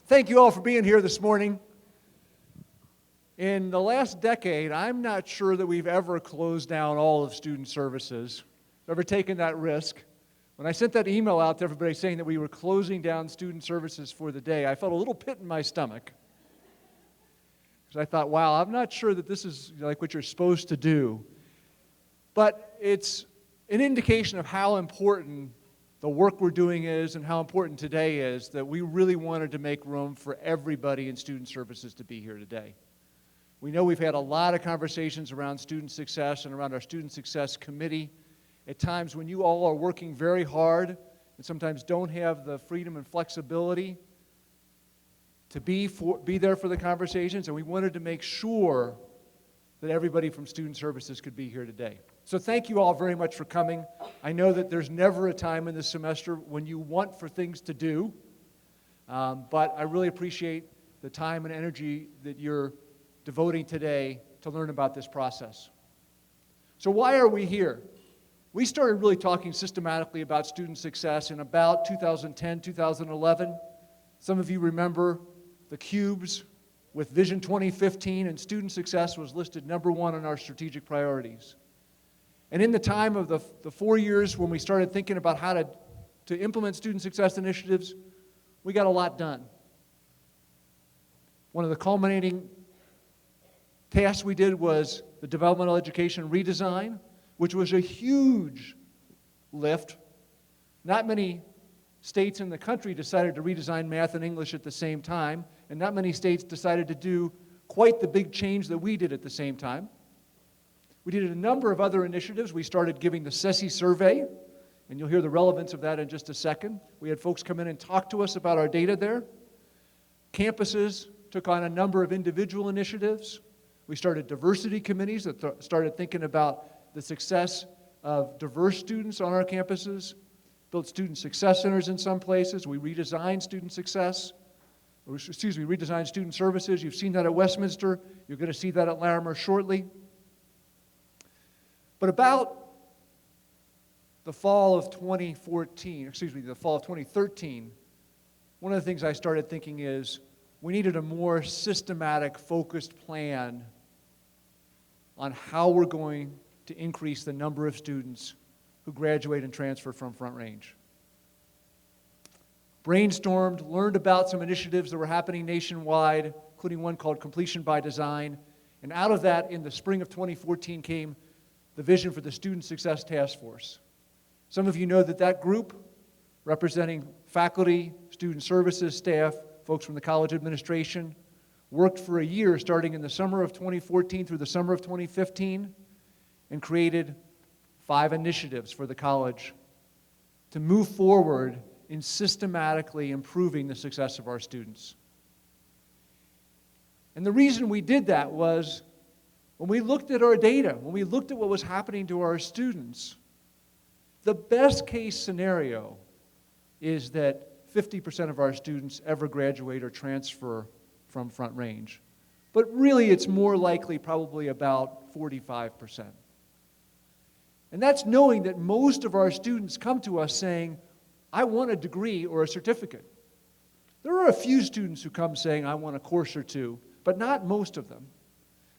Thank you all for being here this morning. In the last decade, I'm not sure that we've ever closed down all of student services, ever taken that risk. When I sent that email out to everybody saying that we were closing down student services for the day, I felt a little pit in my stomach. Because I thought, wow, I'm not sure that this is like what you're supposed to do. But it's an indication of how important the work we're doing is and how important today is, that we really wanted to make room for everybody in student services to be here today. We know we've had a lot of conversations around student success and around our student success committee. At times when you all are working very hard and sometimes don't have the freedom and flexibility to be there for the conversations, and we wanted to make sure that everybody from student services could be here today. So thank you all very much for coming. I know that there's never a time in the semester when you want for things to do, but I really appreciate the time and energy that you're devoting today to learn about this process. So why are we here? We started really talking systematically about student success in about 2010, 2011. Some of you remember the cubes with Vision 2015, and student success was listed number one on our strategic priorities. And in the time of the 4 years when we started thinking about how to implement student success initiatives, we got a lot done. One of the culminating tasks we did was the developmental education redesign, which was a huge lift. Not many states in the country decided to redesign math and English at the same time, and not many states decided to do quite the big change that we did at the same time. We did a number of other initiatives. We started giving the SESI survey, and you'll hear the relevance of that in just a second. We had folks come in and talk to us about our data there. Campuses took on a number of individual initiatives. We started diversity committees that started thinking about the success of diverse students on our campuses, built student success centers in some places. We redesigned student success, redesigned student services. You've seen that at Westminster. You're going to see that at Larimer shortly. But about the fall of 2013, one of the things I started thinking is we needed a more systematic, focused plan on how we're going to increase the number of students who graduate and transfer from Front Range. Brainstormed, learned about some initiatives that were happening nationwide, including one called Completion by Design. And out of that, in the spring of 2014, came the vision for the Student Success Task Force. Some of you know that that group, representing faculty, student services staff, folks from the college administration, worked for a year starting in the summer of 2014 through the summer of 2015 and created 5 initiatives for the college to move forward in systematically improving the success of our students. And the reason we did that was when we looked at our data, when we looked at what was happening to our students, the best case scenario is that 50% of our students ever graduate or transfer from Front Range. But really, it's more likely probably about 45%. And that's knowing that most of our students come to us saying, I want a degree or a certificate. There are a few students who come saying, I want a course or two, but not most of them.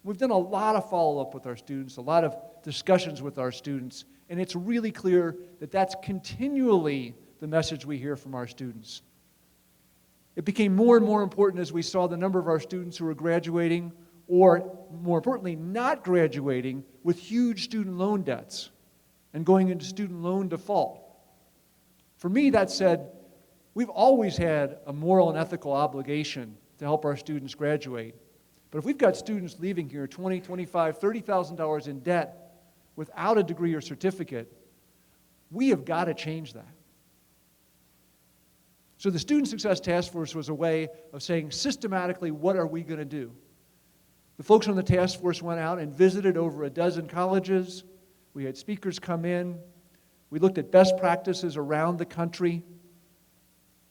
We've done a lot of follow-up with our students, a lot of discussions with our students, and it's really clear that that's continually the message we hear from our students. It became more and more important as we saw the number of our students who were graduating, or more importantly, not graduating, with huge student loan debts and going into student loan default. For me, that said, we've always had a moral and ethical obligation to help our students graduate. But if we've got students leaving here $20,000, $25,000, $30,000 in debt without a degree or certificate, we have got to change that. So the Student Success Task Force was a way of saying systematically, what are we going to do? The folks on the task force went out and visited over a dozen colleges. We had speakers come in. We looked at best practices around the country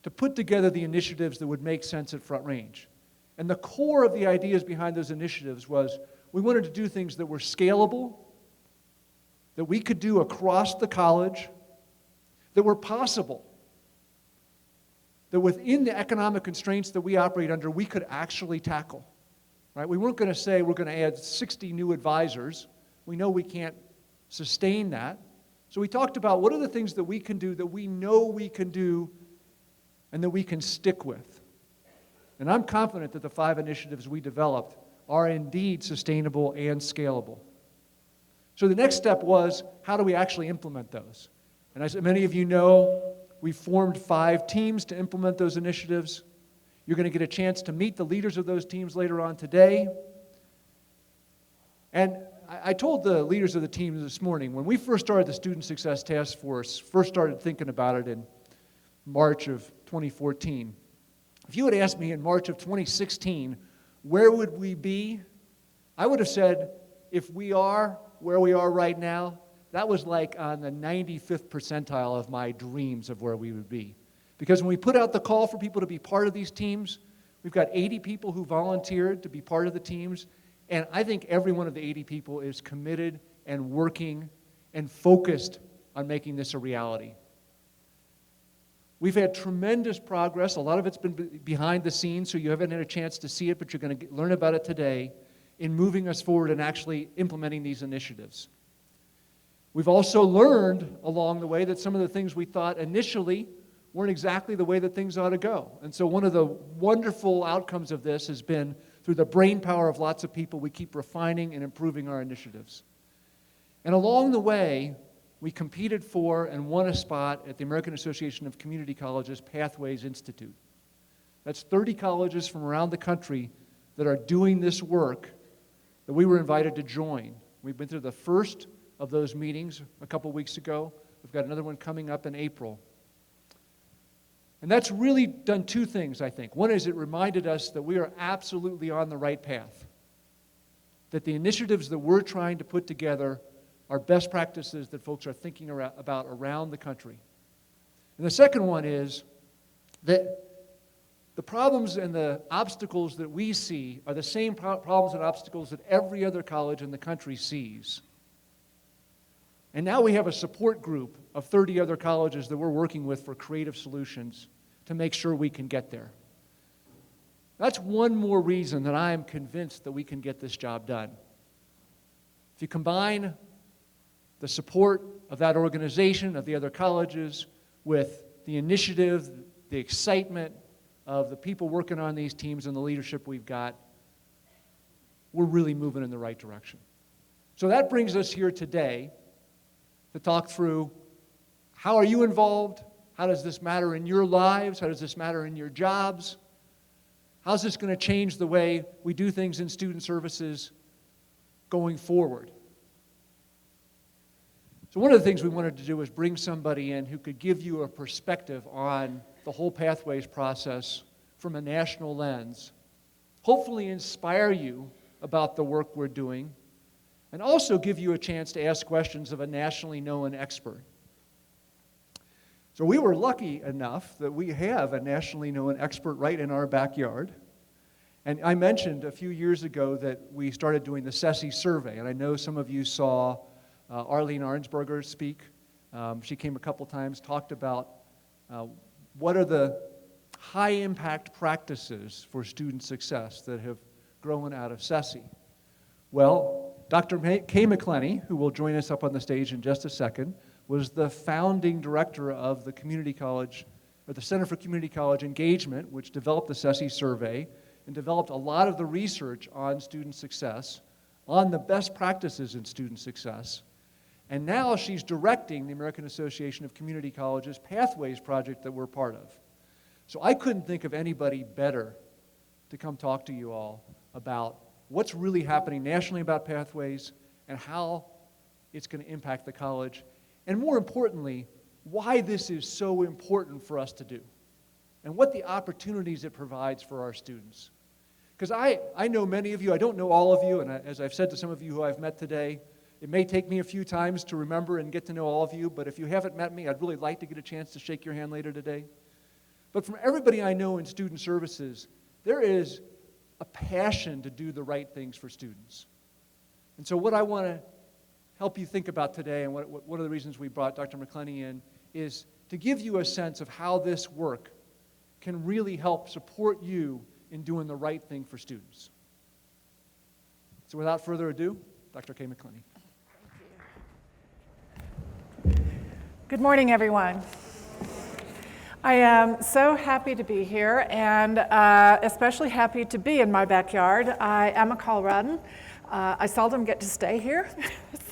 to put together the initiatives that would make sense at Front Range. And the core of the ideas behind those initiatives was we wanted to do things that were scalable, that we could do across the college, that were possible. that within the economic constraints that we operate under, we could actually tackle. Right? We weren't going to say we're going to add 60 new advisors. We know we can't sustain that. So we talked about what are the things that we can do that we know we can do and that we can stick with. And I'm confident that the 5 initiatives we developed are indeed sustainable and scalable. So the next step was, how do we actually implement those? And as many of you know, we formed 5 teams to implement those initiatives. You're going to get a chance to meet the leaders of those teams later on today. And I told the leaders of the teams this morning, when we first started the Student Success Task Force, first started thinking about it in March of 2014, if you had asked me in March of 2016, where would we be? I would have said, if we are where we are right now, that was like on the 95th percentile of my dreams of where we would be. Because when we put out the call for people to be part of these teams, we've got 80 people who volunteered to be part of the teams, and I think every one of the 80 people is committed and working and focused on making this a reality. We've had tremendous progress. A lot of it's been behind the scenes, so you haven't had a chance to see it, but you're going to learn about it today in moving us forward and actually implementing these initiatives. We've also learned along the way that some of the things we thought initially weren't exactly the way that things ought to go. And so one of the wonderful outcomes of this has been through the brain power of lots of people, we keep refining and improving our initiatives. And along the way, we competed for and won a spot at the American Association of Community Colleges Pathways Institute. That's 30 colleges from around the country that are doing this work that we were invited to join. We've been through the first of those meetings a couple weeks ago. We've got another one coming up in April. And that's really done 2 things, I think. One is it reminded us that we are absolutely on the right path, that the initiatives that we're trying to put together are best practices that folks are thinking about around the country. And the second one is that the problems and the obstacles that we see are the same problems and obstacles that every other college in the country sees. And now we have a support group of 30 other colleges that we're working with for creative solutions to make sure we can get there. That's one more reason that I am convinced that we can get this job done. If you combine the support of that organization, of the other colleges, with the initiative, the excitement of the people working on these teams and the leadership we've got, we're really moving in the right direction. So that brings us here today to talk through, how are you involved? How does this matter in your lives? How does this matter in your jobs? How's this going to change the way we do things in student services going forward? So one of the things we wanted to do was bring somebody in who could give you a perspective on the whole Pathways process from a national lens, hopefully inspire you about the work we're doing, and also give you a chance to ask questions of a nationally known expert. So we were lucky enough that we have a nationally known expert right in our backyard. And I mentioned a few years ago that we started doing the SESI survey, and I know some of you saw Arlene Arnsberger speak. She came a couple times, talked about what are the high-impact practices for student success that have grown out of SESI. Well, Dr. Kay McClenney, who will join us up on the stage in just a second, was the founding director of the community college, or the Center for Community College Engagement, which developed the SESI survey and developed a lot of the research on student success, on the best practices in student success. And now she's directing the American Association of Community Colleges Pathways project that we're part of. So I couldn't think of anybody better to come talk to you all about what's really happening nationally about Pathways and how it's going to impact the college, and more importantly, why this is so important for us to do, and what the opportunities it provides for our students. Because I know many of you, I don't know all of you, and as I've said to some of you who I've met today, it may take me a few times to remember and get to know all of you, but if you haven't met me, I'd really like to get a chance to shake your hand later today. But from everybody I know in student services, there is a passion to do the right things for students. And so what I want to help you think about today, and one of the reasons we brought Dr. McClenney in, is to give you a sense of how this work can really help support you in doing the right thing for students. So without further ado, Dr. Kay McClenney. Good morning, everyone. I am so happy to be here, and especially happy to be in my backyard. I am a Coloradan. I seldom get to stay here,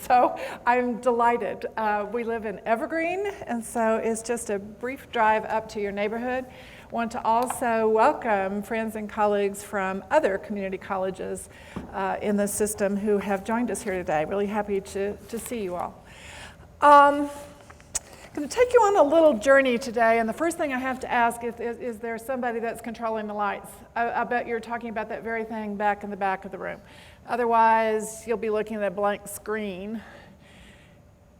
so I'm delighted. We live in Evergreen, and so it's just a brief drive up to your neighborhood. Want to also welcome friends and colleagues from other community colleges in the system who have joined us here today. Really happy to see you all. I'm going to take you on a little journey today, and the first thing I have to ask is there somebody that's controlling the lights? I bet you're talking about that very thing back in the back of the room. Otherwise, you'll be looking at a blank screen.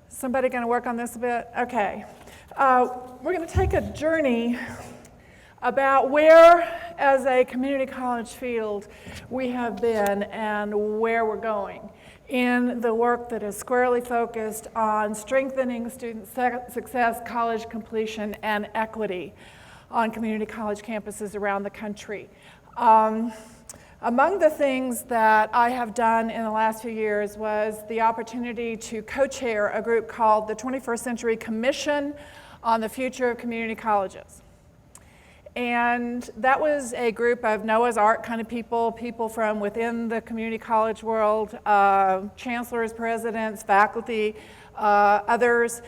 Somebody going to work on this a bit? Okay. We're going to take a journey about where, as a community college field, we have been and where we're going in the work that is squarely focused on strengthening student success, college completion, and equity on community college campuses around the country. Among the things that I have done in the last few years was the opportunity to co-chair a group called the 21st Century Commission on the Future of Community Colleges. And that was a group of Noah's Ark kind of people from within the community college world, chancellors, presidents, faculty, others,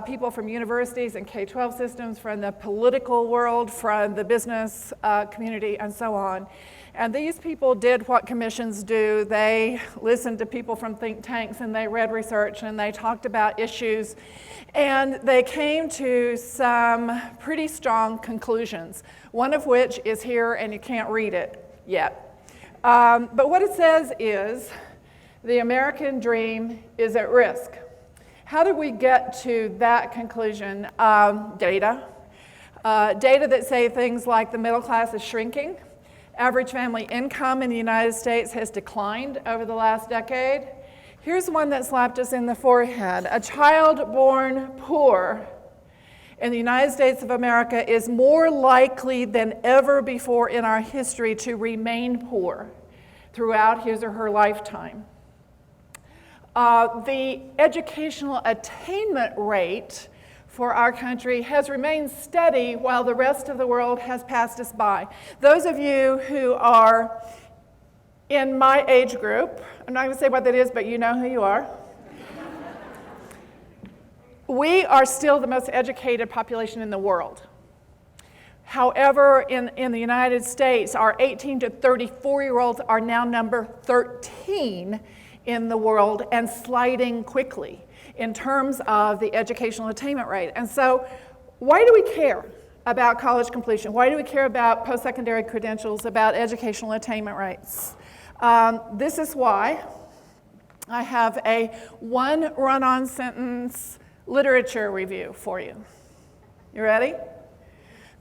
people from universities and K-12 systems, from the political world, from the business community, and so on. And these people did what commissions do. They listened to people from think tanks, and they read research, and they talked about issues, and they came to some pretty strong conclusions, one of which is here, and you can't read it yet. But what it says is the American dream is at risk. How did we get to that conclusion? Data that say things like the middle class is shrinking. Average family income in the United States has declined over the last decade. Here's one that slapped us in the forehead. A child born poor in the United States of America is more likely than ever before in our history to remain poor throughout his or her lifetime. The educational attainment rate for our country has remained steady while the rest of the world has passed us by. Those of you who are in my age group, I'm not going to say what that is, but you know who you are. We are still the most educated population in the world. However, in the United States, our 18 to 34-year-olds are now number 13 in the world and sliding quickly in terms of the educational attainment rate. And so why do we care about college completion? Why do we care about post-secondary credentials, about educational attainment rates? This is why I have a one run-on sentence literature review for you. You ready?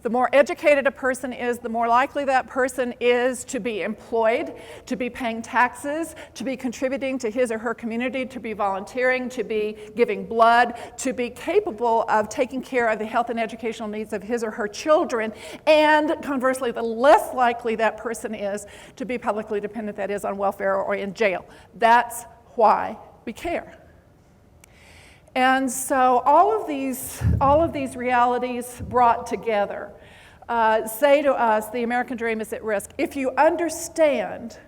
The more educated a person is, the more likely that person is to be employed, to be paying taxes, to be contributing to his or her community, to be volunteering, to be giving blood, to be capable of taking care of the health and educational needs of his or her children, and conversely, the less likely that person is to be publicly dependent, that is, on welfare or in jail. That's why we care. And so all of these realities brought together say to us the American dream is at risk. If you understand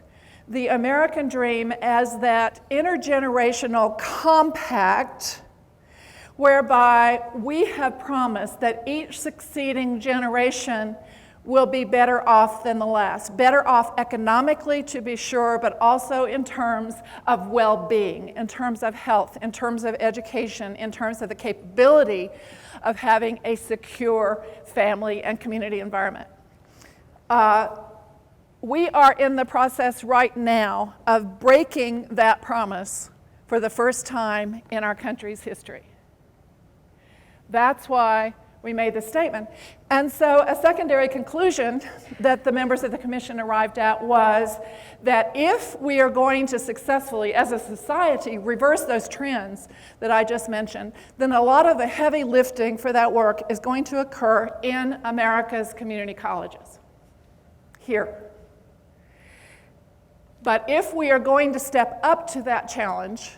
the American dream as that intergenerational compact whereby we have promised that each succeeding generation will be better off than the last. Better off economically, to be sure, but also in terms of well-being, in terms of health, in terms of education, in terms of the capability of having a secure family and community environment. We are in the process right now of breaking that promise for the first time in our country's history. That's why we made this statement. And so a secondary conclusion that the members of the commission arrived at was that if we are going to successfully, as a society, reverse those trends that I just mentioned, then a lot of the heavy lifting for that work is going to occur in America's community colleges, here. But if we are going to step up to that challenge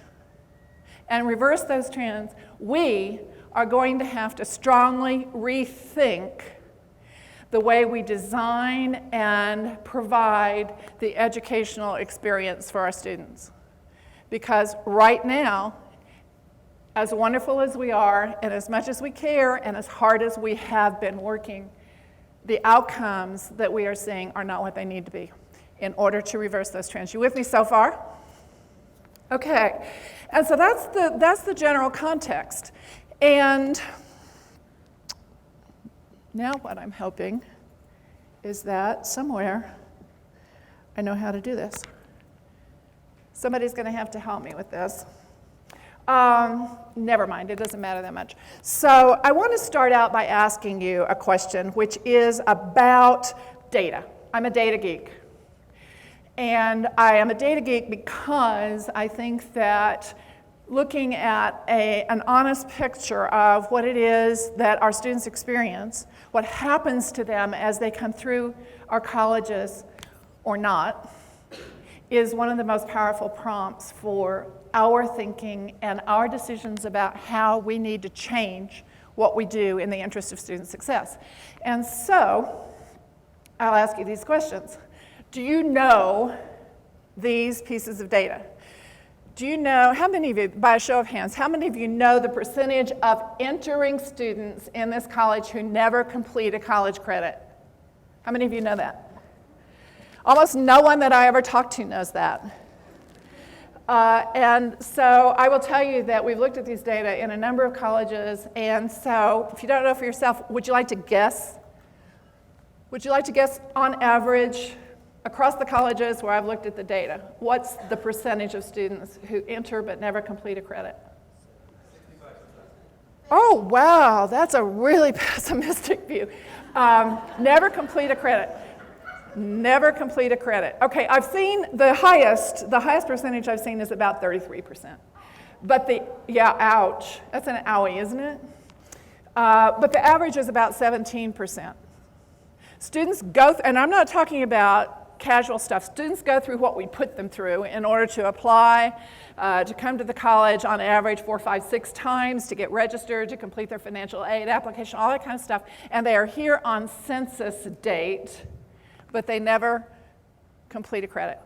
and reverse those trends, we are going to have to strongly rethink the way we design and provide the educational experience for our students. Because right now, as wonderful as we are, and as much as we care, and as hard as we have been working, the outcomes that we are seeing are not what they need to be in order to reverse those trends. You with me so far? Okay, and so that's the general context. And now what I'm hoping is that somewhere I know how to do this. Somebody's going to have to help me with this. Never mind, it doesn't matter that much. So I want to start out by asking you a question, which is about data. I'm a data geek. And I am a data geek because I think that looking at an honest picture of what it is that our students experience, what happens to them as they come through our colleges or not, is one of the most powerful prompts for our thinking and our decisions about how we need to change what we do in the interest of student success. And so, I'll ask you these questions. Do you know these pieces of data? Do you know, how many of you, by a show of hands, how many of you know the percentage of entering students in this college who never complete a college credit? How many of you know that? Almost no one that I ever talked to knows that. And so I will tell you that we've looked at these data in a number of colleges, and so if you don't know for yourself, would you like to guess? Would you like to guess on average, across the colleges where I've looked at the data, what's the percentage of students who enter but never complete a credit? 65%. Oh, wow, that's a really pessimistic view. Never complete a credit. Never complete a credit. Okay, I've seen the highest percentage I've seen is about 33%. But ouch, that's an owie, isn't it? But the average is about 17%. Students go, and I'm not talking about casual stuff. Students go through what we put them through in order to apply, to come to the college on average 4, 5, 6 times, to get registered, to complete their financial aid application, all that kind of stuff. And they are here on census date, but they never complete a credit.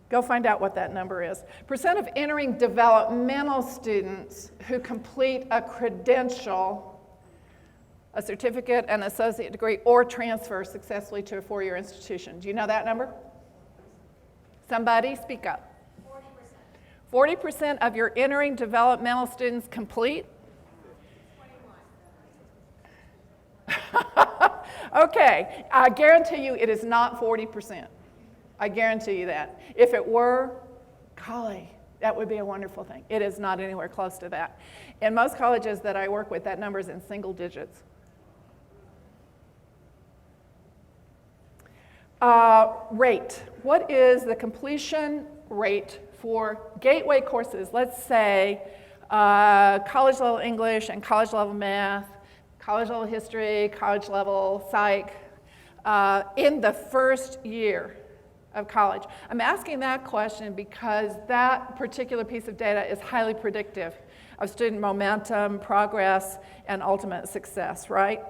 Go find out what that number is. Percent of entering developmental students who complete a credential, a certificate, an associate degree, or transfer successfully to a 4-year institution. Do you know that number? Somebody speak up. 40%. 40% of your entering developmental students complete? 21. Okay, I guarantee you it is not 40%. I guarantee you that. If it were, golly, that would be a wonderful thing. It is not anywhere close to that. In most colleges that I work with, that number is in single digits. Rate. What is the completion rate for gateway courses? Let's say college level English and college level math, college level history, college level psych, in the first year of college. I'm asking that question because that particular piece of data is highly predictive of student momentum, progress, and ultimate success, right?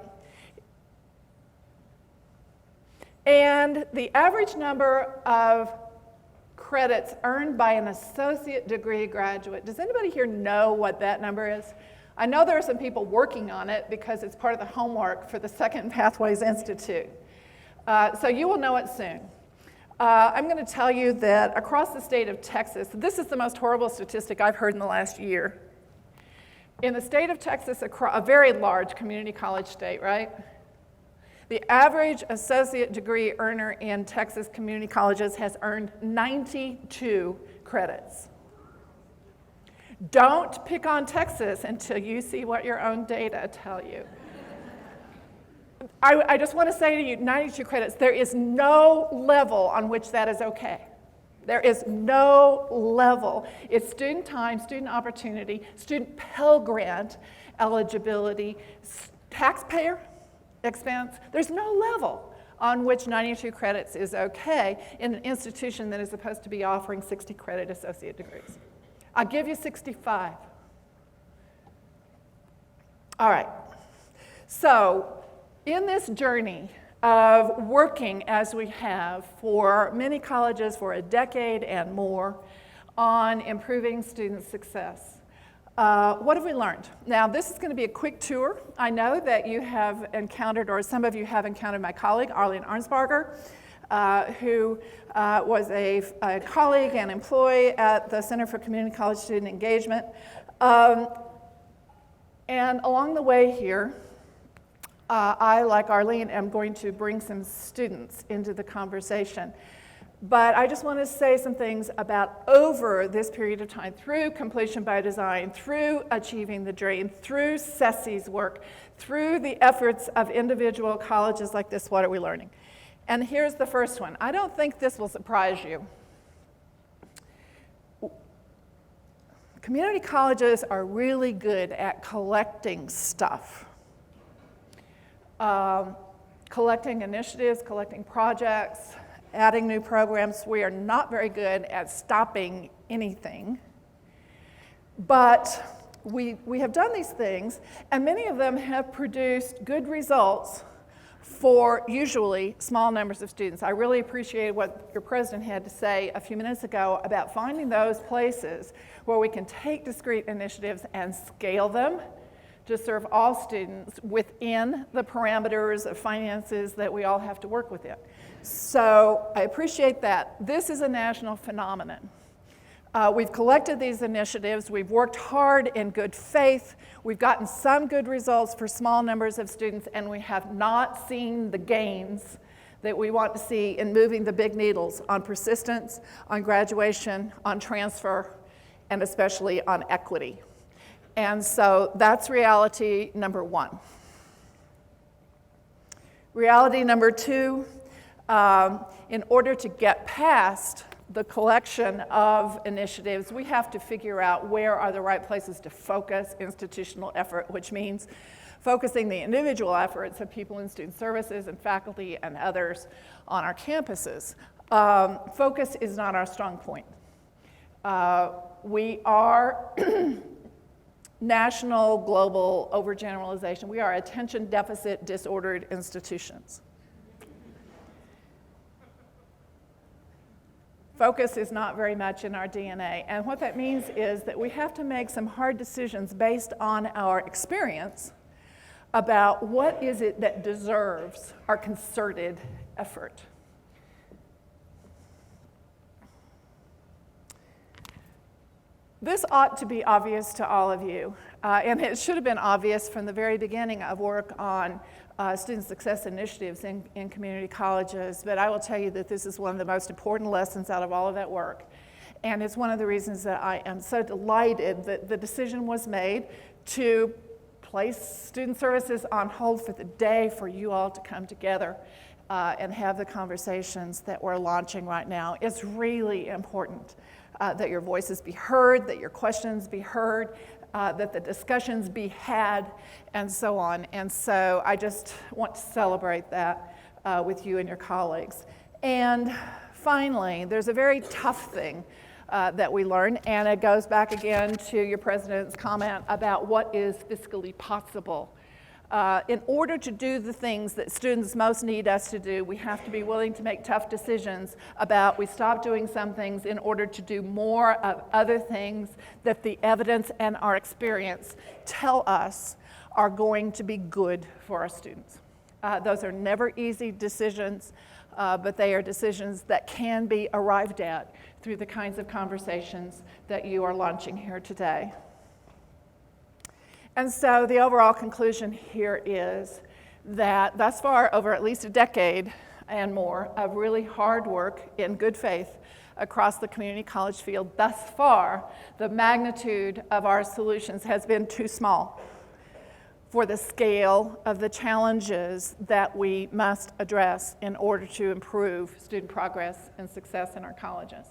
And the average number of credits earned by an associate degree graduate, does anybody here know what that number is? I know there are some people working on it because it's part of the homework for the Second Pathways Institute. So you will know it soon. I'm going to tell you that across the state of Texas, this is the most horrible statistic I've heard in the last year. In the state of Texas, a very large community college state, right? The average associate degree earner in Texas community colleges has earned 92 credits. Don't pick on Texas until you see what your own data tell you. I just want to say to you, 92 credits, there is no level on which that is okay. There is no level. It's student time, student opportunity, student Pell Grant eligibility, taxpayer expense. There's no level on which 92 credits is okay in an institution that is supposed to be offering 60 credit associate degrees. I'll give you 65. All right. So in this journey of working as we have for many colleges for a decade and more on improving student success, what have we learned? Now, this is going to be a quick tour. I know that you have encountered, or some of you have encountered, my colleague, Arlene Arnsparger, who was a colleague and employee at the Center for Community College Student Engagement. And along the way here, I, like Arlene, am going to bring some students into the conversation. But I just want to say some things about over this period of time, through completion by design, through achieving the dream, through CESI's work, through the efforts of individual colleges like this, what are we learning? And here's the first one. I don't think this will surprise you. Community colleges are really good at collecting stuff. Collecting initiatives, collecting projects, adding new programs. We are not very good at stopping anything. But we have done these things, and many of them have produced good results for usually small numbers of students. I really appreciate what your president had to say a few minutes ago about finding those places where we can take discrete initiatives and scale them to serve all students within the parameters of finances that we all have to work within. So I appreciate that. This is a national phenomenon. We've collected these initiatives. We've worked hard in good faith. We've gotten some good results for small numbers of students, and we have not seen the gains that we want to see in moving the big needles on persistence, on graduation, on transfer, and especially on equity. And so that's reality number one. Reality number two, in order to get past the collection of initiatives, we have to figure out where are the right places to focus institutional effort, which means focusing the individual efforts of people in student services and faculty and others on our campuses. Focus is not our strong point. We are national, global overgeneralization. We are attention deficit disordered institutions. Focus is not very much in our DNA, and what that means is that we have to make some hard decisions based on our experience about what is it that deserves our concerted effort. This ought to be obvious to all of you, and it should have been obvious from the very beginning of work on student success initiatives in community colleges, but I will tell you that this is one of the most important lessons out of all of that work. And it's one of the reasons that I am so delighted that the decision was made to place student services on hold for the day for you all to come together and have the conversations that we're launching right now. It's really important that your voices be heard, that your questions be heard, that the discussions be had, and so on. And so I just want to celebrate that with you and your colleagues. And finally, there's a very tough thing that we learn, and it goes back again to your president's comment about what is fiscally possible. In order to do the things that students most need us to do, we have to be willing to make tough decisions about we stop doing some things in order to do more of other things that the evidence and our experience tell us are going to be good for our students. Those are never easy decisions, but they are decisions that can be arrived at through the kinds of conversations that you are launching here today. And so the overall conclusion here is that thus far, over at least a decade and more of really hard work in good faith across the community college field, thus far, the magnitude of our solutions has been too small for the scale of the challenges that we must address in order to improve student progress and success in our colleges.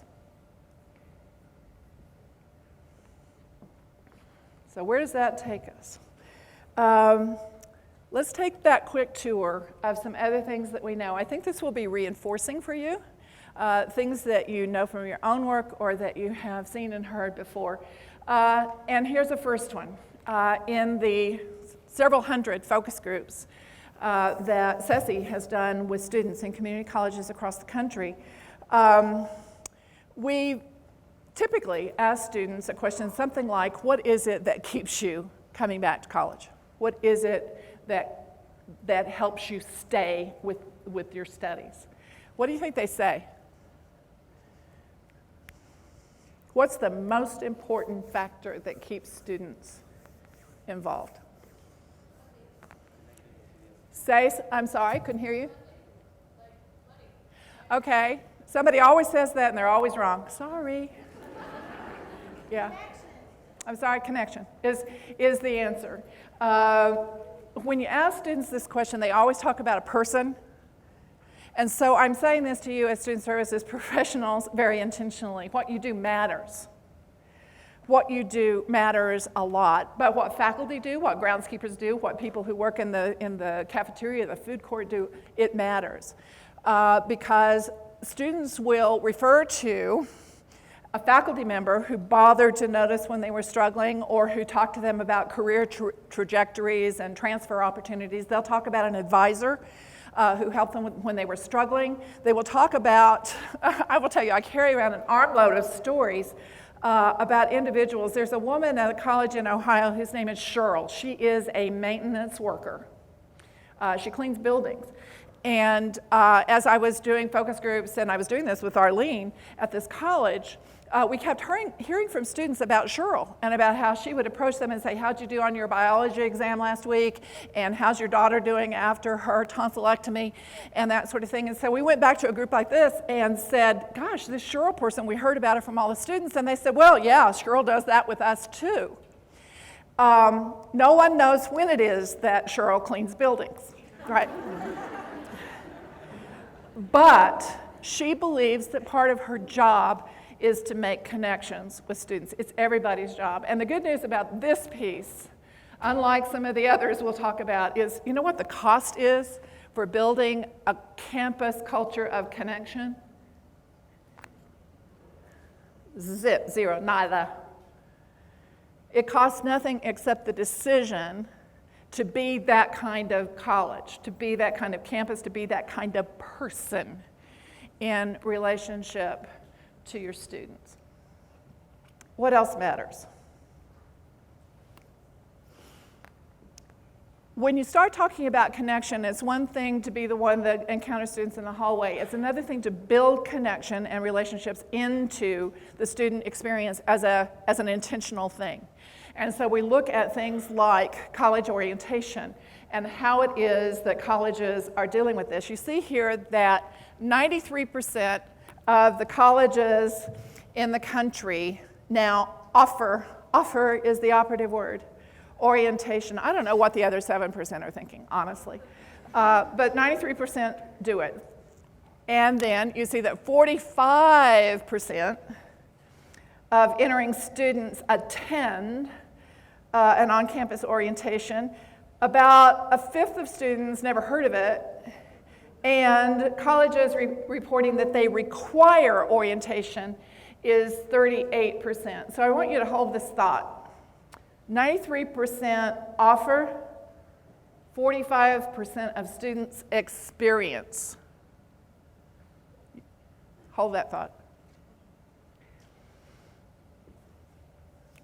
So where does that take us? Let's take that quick tour of some other things that we know. I think this will be reinforcing for you, things that you know from your own work or that you have seen and heard before. And here's the first one. In the several hundred focus groups that CESI has done with students in community colleges across the country, we typically ask students a question something like, what is it that keeps you coming back to college? What is it that helps you stay with your studies? What do you think they say? What's the most important factor that keeps students involved? I'm sorry, couldn't hear you. Okay, somebody always says that and they're always wrong. Sorry. Yeah. I'm sorry, connection is the answer. When you ask students this question, they always talk about a person. And so I'm saying this to you as student services professionals very intentionally. What you do matters. What you do matters a lot. But what faculty do, what groundskeepers do, what people who work in the cafeteria, the food court do, it matters. Because students will refer to a faculty member who bothered to notice when they were struggling or who talked to them about career trajectories and transfer opportunities. They'll talk about an advisor who helped them when they were struggling. They will talk about, I will tell you, I carry around an armload of stories about individuals. There's a woman at a college in Ohio whose name is Cheryl. She is a maintenance worker. She cleans buildings. And as I was doing focus groups, and I was doing this with Arlene at this college, we kept hearing from students about Cheryl and about how she would approach them and say, how'd you do on your biology exam last week? And how's your daughter doing after her tonsillectomy? And that sort of thing. And so we went back to a group like this and said, gosh, this Cheryl person, we heard about her from all the students. And they said, well, yeah, Cheryl does that with us too. No one knows when it is that Cheryl cleans buildings, right? But she believes that part of her job is to make connections with students. It's everybody's job. And the good news about this piece, unlike some of the others we'll talk about, is you know what the cost is for building a campus culture of connection? Zero, nada. It costs nothing except the decision to be that kind of college, to be that kind of campus, to be that kind of person in relationship to your students. What else matters? When you start talking about connection, it's one thing to be the one that encounters students in the hallway. It's another thing to build connection and relationships into the student experience as an intentional thing. And so we look at things like college orientation and how it is that colleges are dealing with this. You see here that 93% of the colleges in the country now offer is the operative word, orientation. I don't know what the other 7% are thinking, honestly. But 93% do it. And then you see that 45% of entering students attend an on-campus orientation. About a fifth of students never heard of it. And colleges reporting that they require orientation is 38%. So I want you to hold this thought. 93% offer, 45% of students experience. Hold that thought.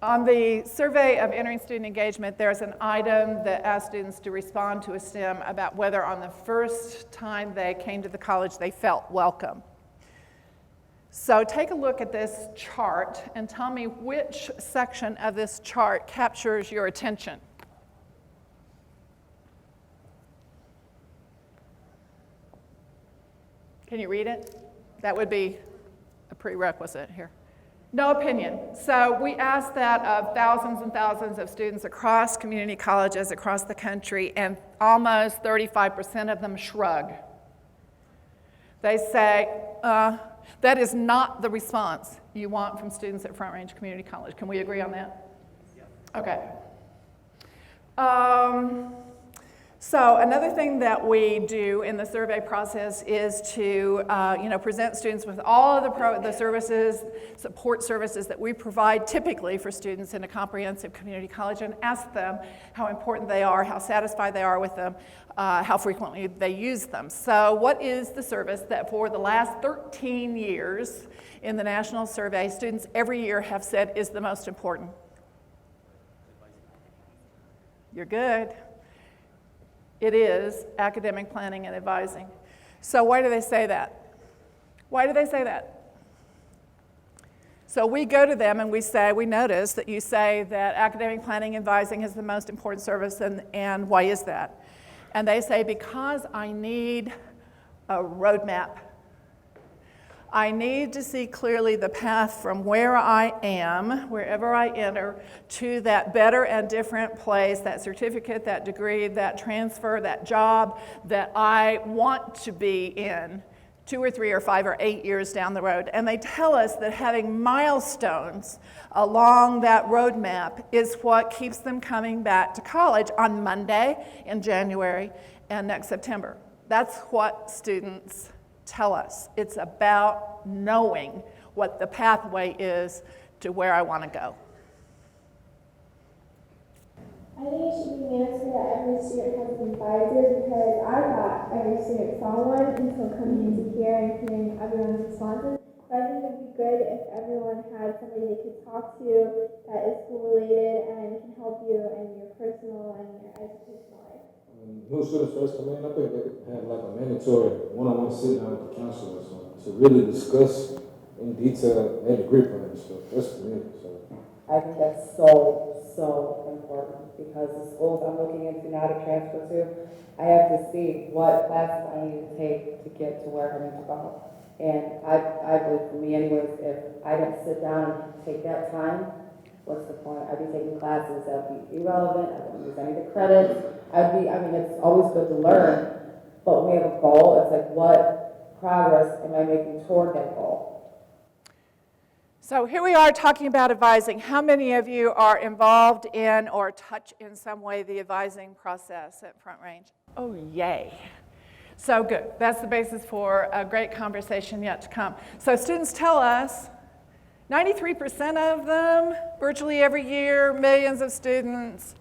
On the survey of entering student engagement, there's an item that asks students to respond to a STEM about whether on the first time they came to the college they felt welcome. So take a look at this chart and tell me which section of this chart captures your attention. Can you read it? That would be a prerequisite here. No opinion. So we asked that of thousands and thousands of students across community colleges across the country, and almost 35% of them shrug. They say, that is not the response you want from students at Front Range Community College. Can we agree on that? Yeah. Okay. So another thing that we do in the survey process is to present students with all of the services, support services that we provide typically for students in a comprehensive community college, and ask them how important they are, how satisfied they are with them, how frequently they use them. So what is the service that for the last 13 years in the national survey, students every year have said is the most important? You're good. It is academic planning and advising. So why do they say that? Why do they say that? So we go to them and we say, we notice that you say that academic planning and advising is the most important service, and why is that? And they say, because I need a roadmap. I need to see clearly the path from where I am, wherever I enter, to that better and different place, that certificate, that degree, that transfer, that job that I want to be in 2 or 3 or 5 or 8 years down the road. And they tell us that having milestones along that roadmap is what keeps them coming back to college on Monday in January and next September. That's what students tell us. It's about knowing what the pathway is to where I want to go. I think it should be mandatory that every student has an advisor, because I thought every student saw one until coming into here and hearing everyone's responses. But I think it would be good if everyone had somebody they could talk to that is school related and can help you in your personal and your educational life. New students first come in, I think they could have like a mandatory one-on-one sit down with the counselor to really discuss in detail their degree plan and stuff. That's for me. So I think that's so important, because the schools I'm looking into now to transfer to, I have to see what classes I need to take to get to where I need to go. And I believe, for me anyways, if I didn't sit down and take that time, what's the point? I'd be taking classes that would be irrelevant. I wouldn't use any of the credits. It's always good to learn, but when we have a goal, it's like, what progress am I making toward that goal? So here we are talking about advising. How many of you are involved in or touch in some way the advising process at Front Range? Oh, yay. So good. That's the basis for a great conversation yet to come. So students tell us, 93% of them, virtually every year, millions of students,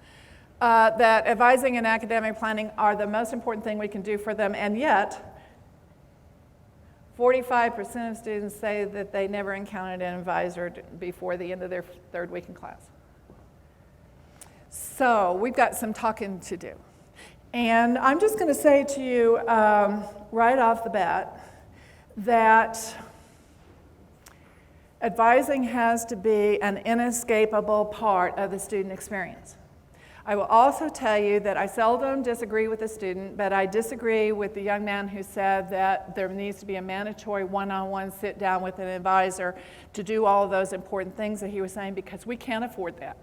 that advising and academic planning are the most important thing we can do for them, and yet 45% of students say that they never encountered an advisor before the end of their 3rd week in class. So we've got some talking to do. And I'm just going to say to you right off the bat that advising has to be an inescapable part of the student experience. I will also tell you that I seldom disagree with a student, but I disagree with the young man who said that there needs to be a mandatory one-on-one sit down with an advisor to do all of those important things that he was saying, because we can't afford that.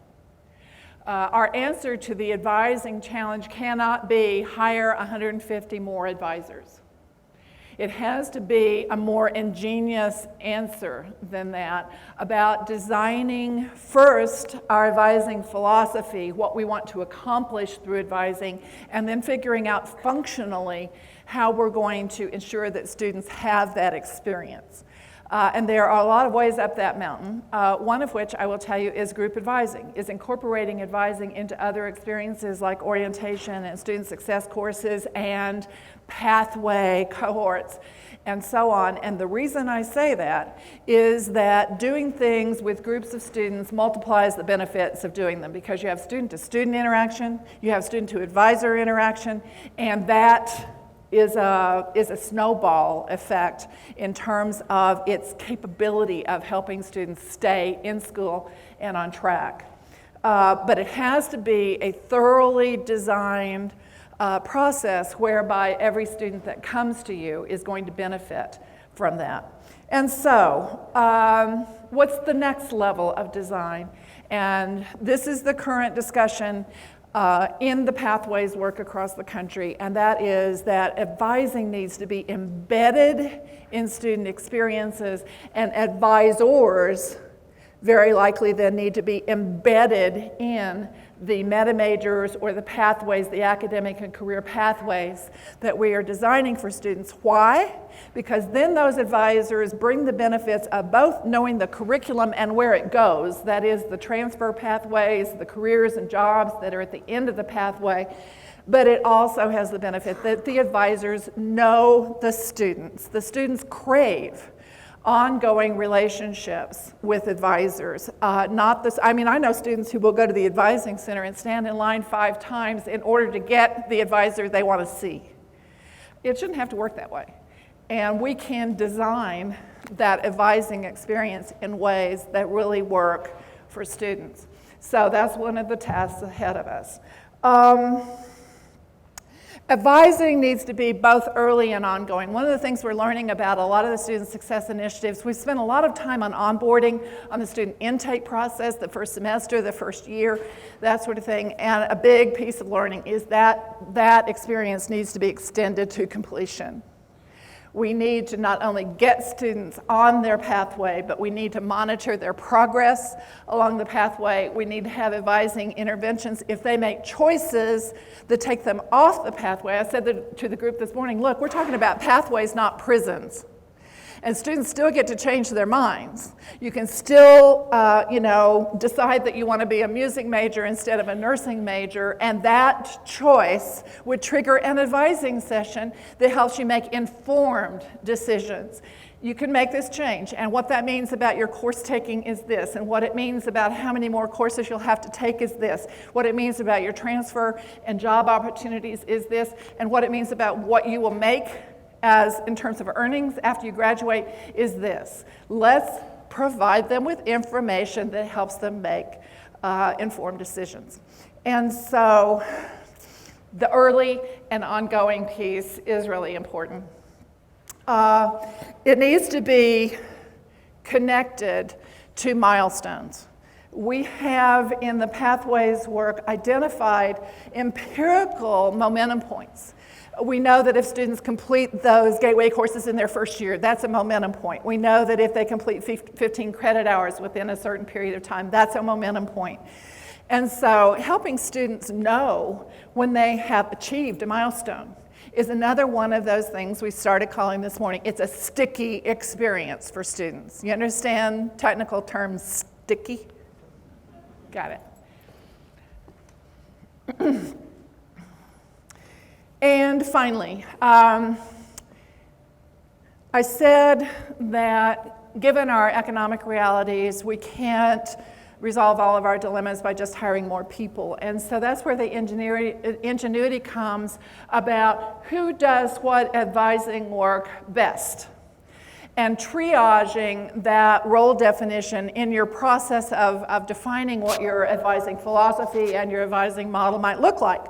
Our answer to the advising challenge cannot be hire 150 more advisors. It has to be a more ingenious answer than that, about designing first our advising philosophy, what we want to accomplish through advising, and then figuring out functionally how we're going to ensure that students have that experience. And there are a lot of ways up that mountain, one of which I will tell you is group advising, is incorporating advising into other experiences like orientation and student success courses and pathway cohorts and so on. And the reason I say that is that doing things with groups of students multiplies the benefits of doing them, because you have student-to-student interaction, you have student-to-advisor interaction, and that is a snowball effect in terms of its capability of helping students stay in school and on track. But it has to be a thoroughly designed process whereby every student that comes to you is going to benefit from that. And so, what's the next level of design? And this is the current discussion in the pathways work across the country, and that is that advising needs to be embedded in student experiences, and advisors very likely then need to be embedded in the meta majors or the pathways, the academic and career pathways that we are designing for students. Why? Because then those advisors bring the benefits of both knowing the curriculum and where it goes, that is the transfer pathways, the careers and jobs that are at the end of the pathway, but it also has the benefit that the advisors know the students. The students crave ongoing relationships with advisors. Not this, I mean, I know students who will go to the advising center and stand in line 5 times in order to get the advisor they want to see. It shouldn't have to work that way. And we can design that advising experience in ways that really work for students. So that's one of the tasks ahead of us. Advising needs to be both early and ongoing. One of the things we're learning about a lot of the student success initiatives, we spend a lot of time on onboarding, on the student intake process, the first semester, the first year, that sort of thing. And a big piece of learning is that that experience needs to be extended to completion. We need to not only get students on their pathway, but we need to monitor their progress along the pathway. We need to have advising interventions if they make choices that take them off the pathway. I said to the group this morning, look, we're talking about pathways, not prisons. And students still get to change their minds. You can still, decide that you want to be a music major instead of a nursing major, and that choice would trigger an advising session that helps you make informed decisions. You can make this change, and what that means about your course taking is this, and what it means about how many more courses you'll have to take is this, what it means about your transfer and job opportunities is this, and what it means about what you will make as in terms of earnings after you graduate is this. Let's provide them with information that helps them make informed decisions. And so the early and ongoing piece is really important. It needs to be connected to milestones. We have in the pathways work identified empirical momentum points. We know that if students complete those gateway courses in their first year, that's a momentum point. We know that if they complete 15 credit hours within a certain period of time, that's a momentum point. And so helping students know when they have achieved a milestone is another one of those things we started calling this morning. It's a sticky experience for students. You understand technical terms sticky? Got it. And finally, I said that given our economic realities, we can't resolve all of our dilemmas by just hiring more people. And so that's where the ingenuity comes about who does what advising work best. And triaging that role definition in your process of defining what your advising philosophy and your advising model might look like.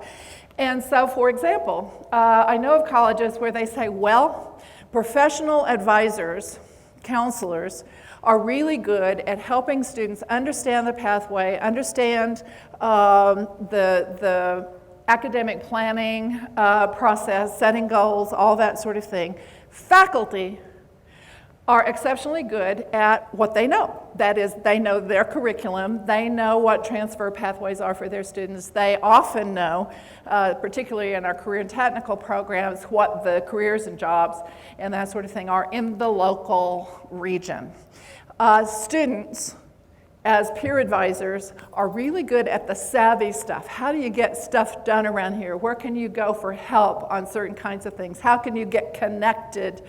And so, for example, I know of colleges where they say, well, professional advisors, counselors, are really good at helping students understand the pathway, understand the academic planning process, setting goals, all that sort of thing. Faculty are exceptionally good at what they know. That is, they know their curriculum, they know what transfer pathways are for their students, they often know, particularly in our career and technical programs, what the careers and jobs and that sort of thing are in the local region. Students, as peer advisors, are really good at the savvy stuff. How do you get stuff done around here? Where can you go for help on certain kinds of things? How can you get connected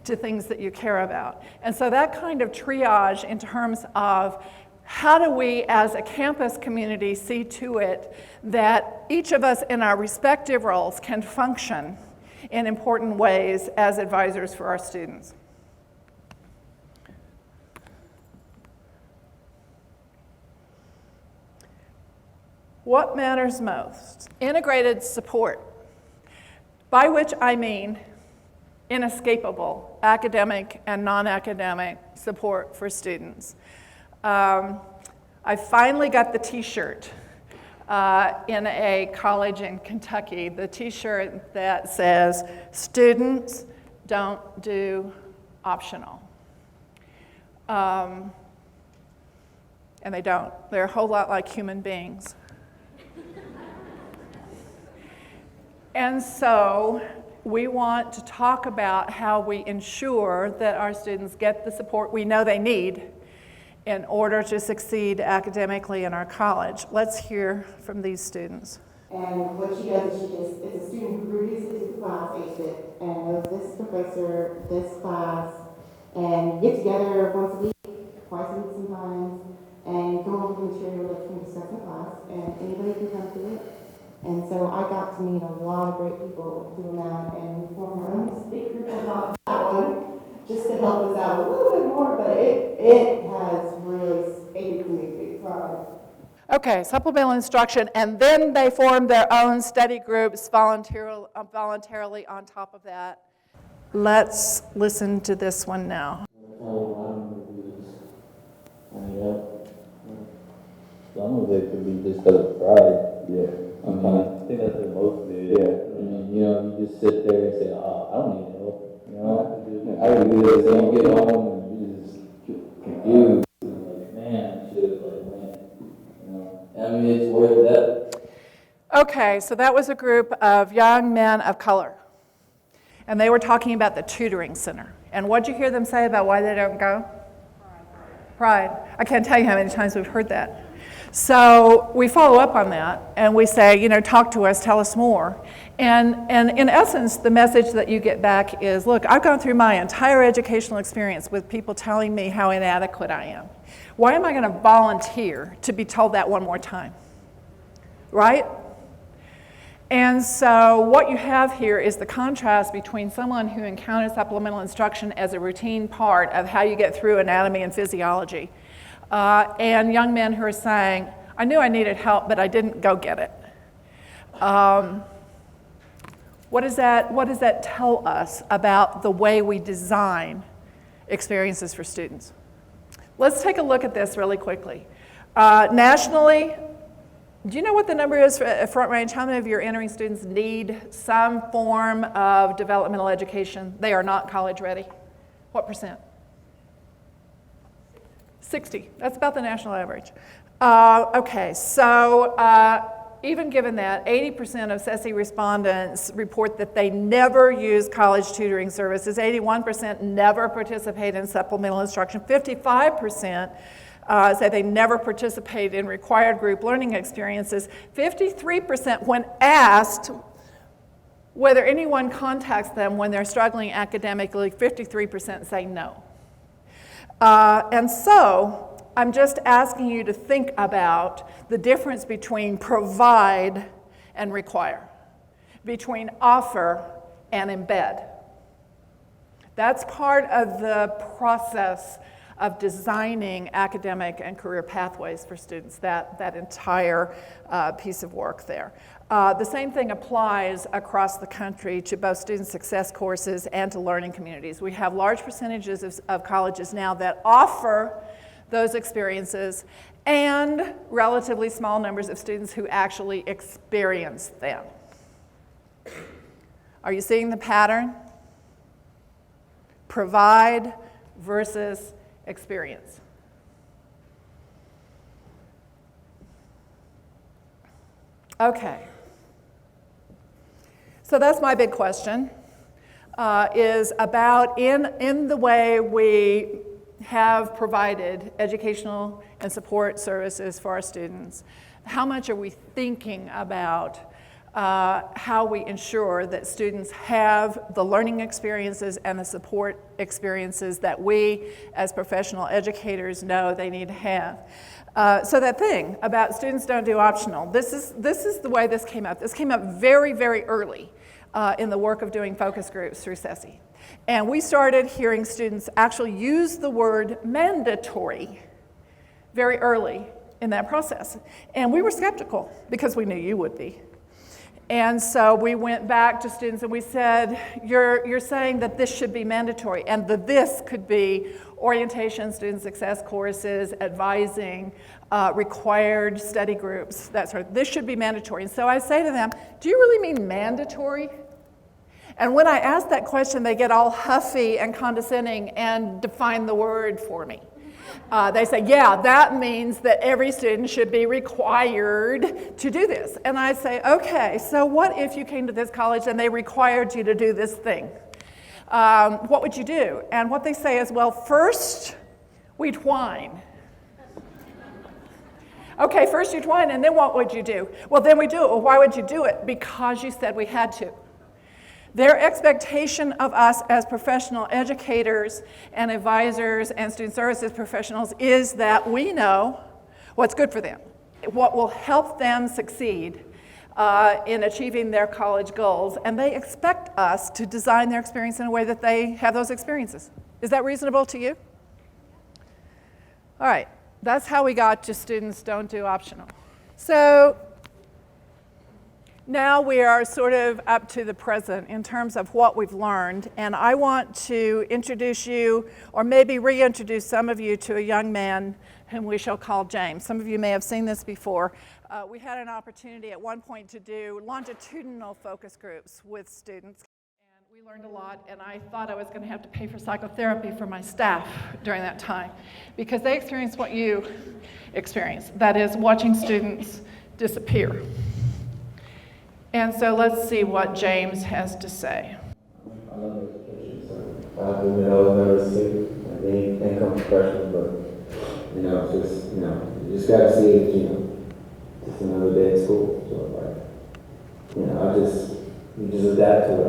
to things that you care about? And so that kind of triage in terms of how do we as a campus community see to it that each of us in our respective roles can function in important ways as advisors for our students. What matters most? Integrated support, by which I mean inescapable academic and non-academic support for students. I finally got the t-shirt in a college in Kentucky, the t-shirt that says, "Students don't do optional." And they don't. They're a whole lot like human beings. And so we want to talk about how we ensure that our students get the support we know they need in order to succeed academically in our college. Let's hear from these students. And what she does is it's a student who previously took the class, ACET, and knows this professor, this class, and get together once a week, twice a week sometimes, and go over the material that's been discussed in class, and anybody can come to it. And so I got to meet a lot of great people doing that, and we formed our own big group about that one, just to help us out a little bit more, but it has really aided me big time. Okay, supplemental instruction, and then they formed their own study groups voluntarily on top of that. Let's listen to this one now. Some of it could be just because of pride. Yeah. I think that's what most of it is. Yeah. I mean, you just sit there and say, "Oh, I don't need help." I can do this. Then you get home and you just confused. Like, man, I should have, I mean, it's worth that. Okay, so that was a group of young men of color. And they were talking about the tutoring center. And what'd you hear them say about why they don't go? Pride. I can't tell you how many times we've heard that. So we follow up on that and we say, talk to us, tell us more. And in essence, the message that you get back is, look, I've gone through my entire educational experience with people telling me how inadequate I am. Why am I going to volunteer to be told that one more time? Right? And so what you have here is the contrast between someone who encounters supplemental instruction as a routine part of how you get through anatomy and physiology, and young men who are saying, I knew I needed help, but I didn't go get it. What does that tell us about the way we design experiences for students? Let's take a look at this really quickly. Nationally, do you know what the number is for Front Range? How many of your entering students need some form of developmental education? They are not college ready. What percent? 60. That's about the national average. Okay, so even given that, 80% of SESI respondents report that they never use college tutoring services. 81% never participate in supplemental instruction. 55% say they never participate in required group learning experiences. 53%, when asked whether anyone contacts them when they're struggling academically, 53% say no. And so I'm just asking you to think about the difference between provide and require, between offer and embed. That's part of the process of designing academic and career pathways for students, that entire piece of work there. The same thing applies across the country to both student success courses and to learning communities. We have large percentages of colleges now that offer those experiences and relatively small numbers of students who actually experience them. Are you seeing the pattern? Provide versus experience. Okay. So that's my big question, is about in the way we have provided educational and support services for our students, how much are we thinking about how we ensure that students have the learning experiences and the support experiences that we as professional educators know they need to have. So that thing about students don't do optional, this is the way this came up. This came up very, very early in the work of doing focus groups through SESI. And we started hearing students actually use the word mandatory very early in that process. And we were skeptical because we knew you would be. And so we went back to students and we said, you're saying that this should be mandatory, and the this could be orientation, student success courses, advising, required study groups, that sort of, this should be mandatory. And so I say to them, do you really mean mandatory? And when I ask that question, they get all huffy and condescending and define the word for me. They say, yeah, that means that every student should be required to do this. And I say, okay, so what if you came to this college and they required you to do this thing? What would you do? And what they say is, well, first, we'd whine. Okay, first you'd whine, and then what would you do? Well, then we do it. Well, why would you do it? Because you said we had to. Their expectation of us as professional educators and advisors and student services professionals is that we know what's good for them, what will help them succeed in achieving their college goals, and they expect us to design their experience in a way that they have those experiences. Is that reasonable to you? All right, that's how we got to students don't do optional. So now we are sort of up to the present in terms of what we've learned, and I want to introduce you, or maybe reintroduce some of you, to a young man whom we shall call James. Some of you may have seen this before. We had an opportunity at one point to do longitudinal focus groups with students, and we learned a lot, and I thought I was going to have to pay for psychotherapy for my staff during that time, because they experienced what you experienced, that is, watching students disappear. And so let's see what James has to say. I love education, so I was never sick. I didn't come professional, but you just gotta see it, just another day at school. So you just adapt to it.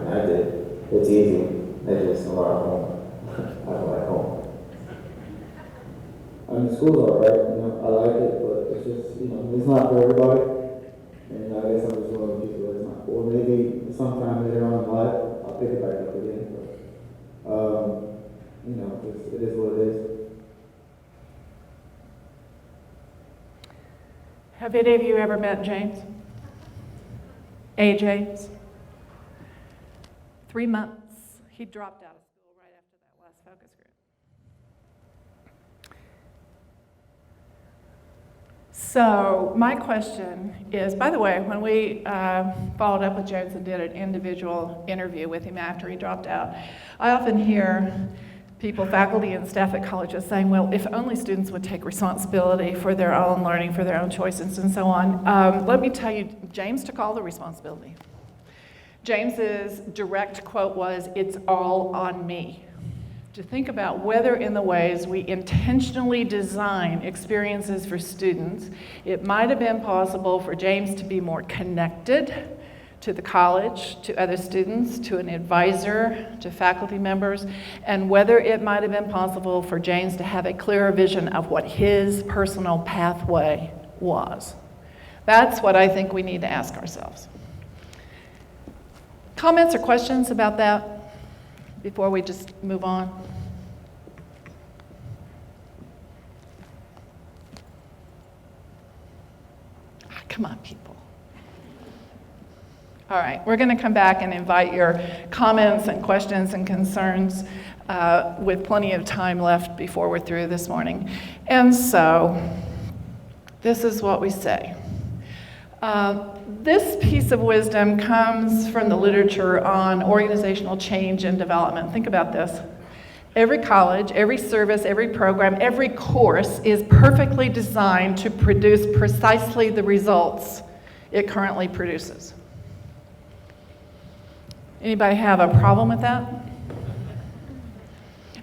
I did. It's easy. It's just a lot of home. I don't like home. I mean, school's alright. I like it, but it's just it's not for everybody. And I guess I'm just one of the people that's not. Or maybe sometime later on in life, I'll pick it back up again. But, it is what it is. Have any of you ever met James? A. James? 3 months. He dropped out of school right after that last focus group. So my question is, by the way, when we followed up with James and did an individual interview with him after he dropped out, I often hear people, faculty and staff at colleges saying, well, if only students would take responsibility for their own learning, for their own choices, and so on. Let me tell you, James took all the responsibility. James's direct quote was, "It's all on me." To think about whether in the ways we intentionally design experiences for students, it might have been possible for James to be more connected to the college, to other students, to an advisor, to faculty members, and whether it might have been possible for James to have a clearer vision of what his personal pathway was. That's what I think we need to ask ourselves. Comments or questions about that before we just move on? Come on, people. All right, we're going to come back and invite your comments and questions and concerns with plenty of time left before we're through this morning. And so, this is what we say. This piece of wisdom comes from the literature on organizational change and development. Think about this. Every college, every service, every program, every course is perfectly designed to produce precisely the results it currently produces. Anybody have a problem with that?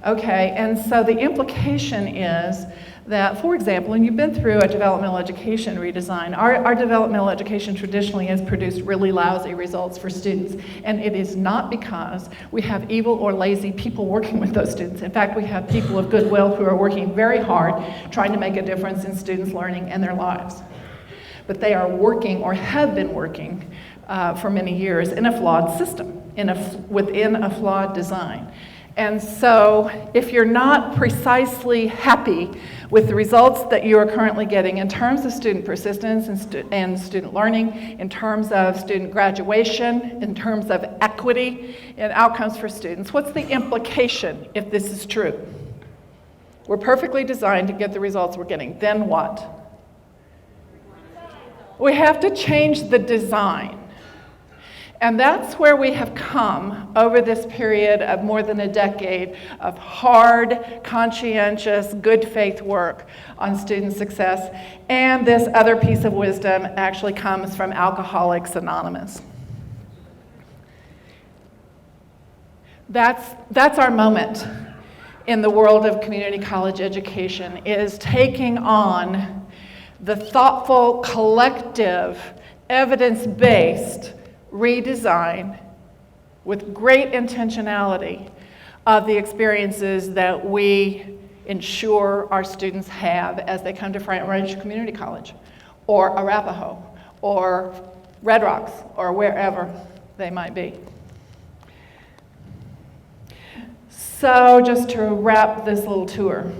Okay, and so the implication is that, for example, and you've been through a developmental education redesign, our developmental education traditionally has produced really lousy results for students, and it is not because we have evil or lazy people working with those students. In fact, we have people of goodwill who are working very hard trying to make a difference in students' learning and their lives. But they are working, or have been working, for many years in a flawed system, within a flawed design. And so if you're not precisely happy with the results that you are currently getting in terms of student persistence and student learning, in terms of student graduation, in terms of equity and outcomes for students? What's the implication if this is true? We're perfectly designed to get the results we're getting. Then what? We have to change the design. And that's where we have come over this period of more than a decade of hard, conscientious, good faith work on student success. And this other piece of wisdom actually comes from Alcoholics Anonymous. That's our moment in the world of community college education, is taking on the thoughtful, collective, evidence-based redesign with great intentionality of the experiences that we ensure our students have as they come to Front Range Community College, or Arapahoe, or Red Rocks, or wherever they might be. So just to wrap this little tour,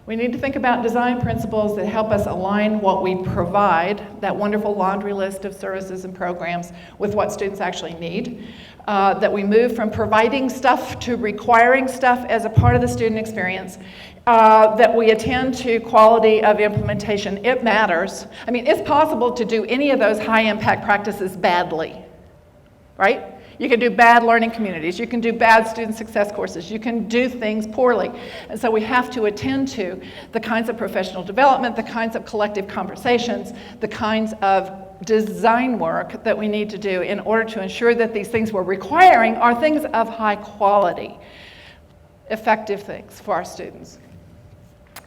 we need to think about design principles that help us align what we provide, that wonderful laundry list of services and programs, with what students actually need. That we move from providing stuff to requiring stuff as a part of the student experience. That we attend to quality of implementation. It matters. I mean, it's possible to do any of those high impact practices badly, right? You can do bad learning communities, you can do bad student success courses, you can do things poorly. And so we have to attend to the kinds of professional development, the kinds of collective conversations, the kinds of design work that we need to do in order to ensure that these things we're requiring are things of high quality, effective things for our students.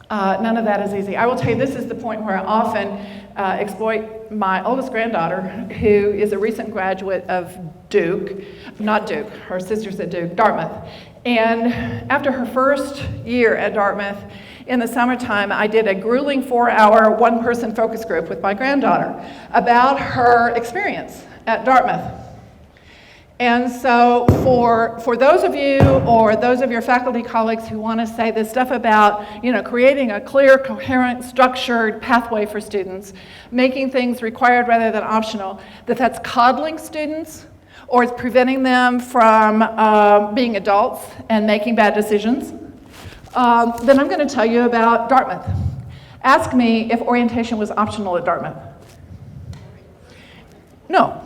None of that is easy. I will tell you, this is the point where I often exploit my oldest granddaughter, who is a recent graduate of Duke, not Duke, her sister's at Duke, Dartmouth. And after her first year at Dartmouth, in the summertime, I did a grueling 4-hour one-person focus group with my granddaughter about her experience at Dartmouth. And so for those of you or those of your faculty colleagues who want to say this stuff about, creating a clear, coherent, structured pathway for students, making things required rather than optional, that's coddling students or it's preventing them from being adults and making bad decisions, then I'm going to tell you about Dartmouth. Ask me if orientation was optional at Dartmouth. No.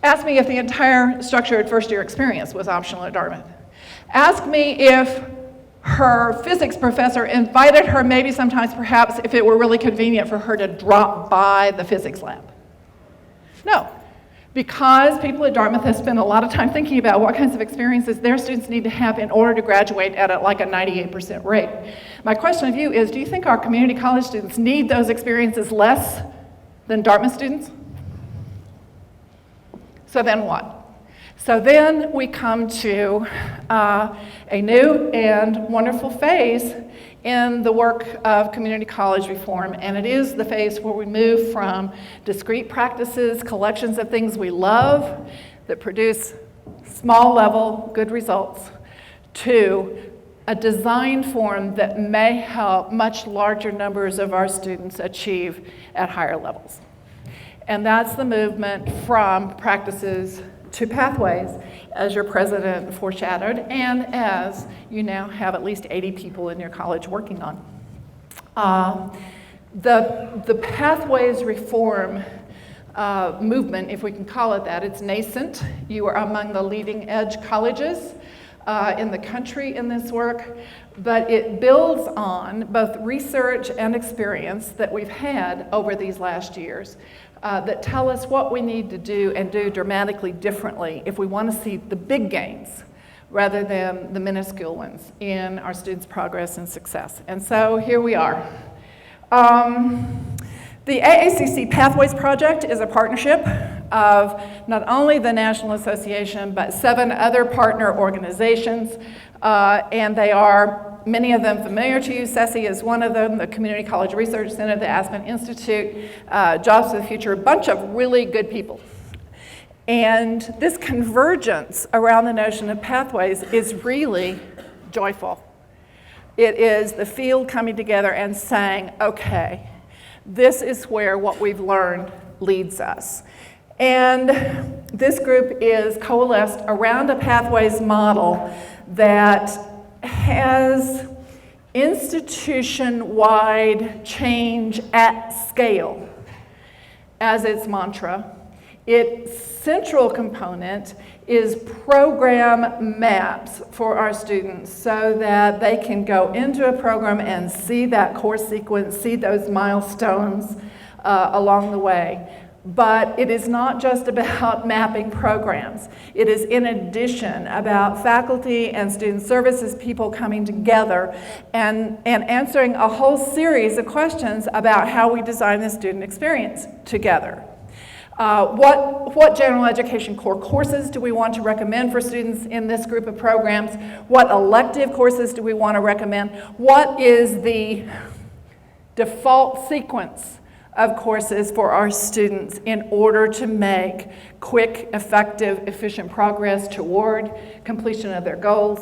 Ask me if the entire structured first-year experience was optional at Dartmouth. Ask me if her physics professor invited her, maybe sometimes perhaps if it were really convenient for her to drop by the physics lab. No, because people at Dartmouth have spent a lot of time thinking about what kinds of experiences their students need to have in order to graduate at like a 98% rate. My question of you is, do you think our community college students need those experiences less than Dartmouth students? So then what? So then we come to a new and wonderful phase in the work of community college reform, and it is the phase where we move from discrete practices, collections of things we love that produce small level good results, to a design form that may help much larger numbers of our students achieve at higher levels. And that's the movement from practices to pathways, as your president foreshadowed, and as you now have at least 80 people in your college working on. The pathways reform movement, if we can call it that, it's nascent. You are among the leading edge colleges in the country in this work, but it builds on both research and experience that we've had over these last years that tell us what we need to do and do dramatically differently if we want to see the big gains rather than the minuscule ones in our students' progress and success. And so here we are. The AACC Pathways Project is a partnership of not only the National Association, but 7 other partner organizations, and they are, many of them familiar to you. CESI is one of them, the Community College Research Center, the Aspen Institute, Jobs for the Future, a bunch of really good people. And this convergence around the notion of pathways is really joyful. It is the field coming together and saying, okay, this is where what we've learned leads us. And this group is coalesced around a pathways model that has institution-wide change at scale as its mantra. Its central component is program maps for our students so that they can go into a program and see that course sequence, see those milestones along the way. But it is not just about mapping programs. It is in addition about faculty and student services people coming together and answering a whole series of questions about how we design the student experience together. What general education core courses do we want to recommend for students in this group of programs? What elective courses do we want to recommend? What is the default sequence of courses for our students in order to make quick, effective, efficient progress toward completion of their goals?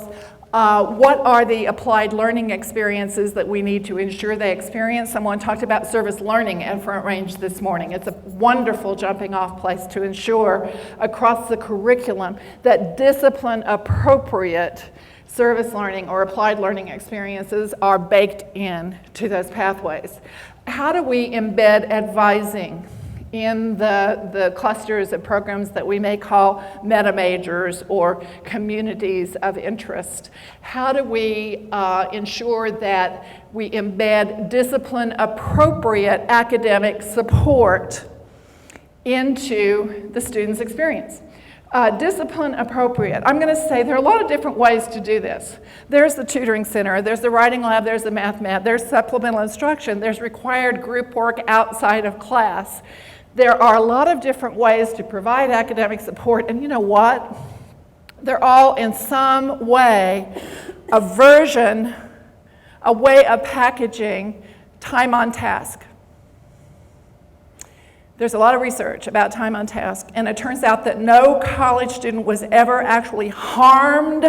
What are the applied learning experiences that we need to ensure they experience? Someone talked about service learning at Front Range this morning. It's a wonderful jumping off place to ensure across the curriculum that discipline appropriate service learning or applied learning experiences are baked in to those pathways. How do we embed advising in the clusters of programs that we may call meta majors or communities of interest? How do we ensure that we embed discipline appropriate academic support into the student's experience? Discipline appropriate. I'm going to say there are a lot of different ways to do this. There's the tutoring center, there's the writing lab, there's the math map, there's supplemental instruction, there's required group work outside of class. There are a lot of different ways to provide academic support, and you know what? They're all in some way a version, a way of packaging time on task. There's a lot of research about time on task, and it turns out that no college student was ever actually harmed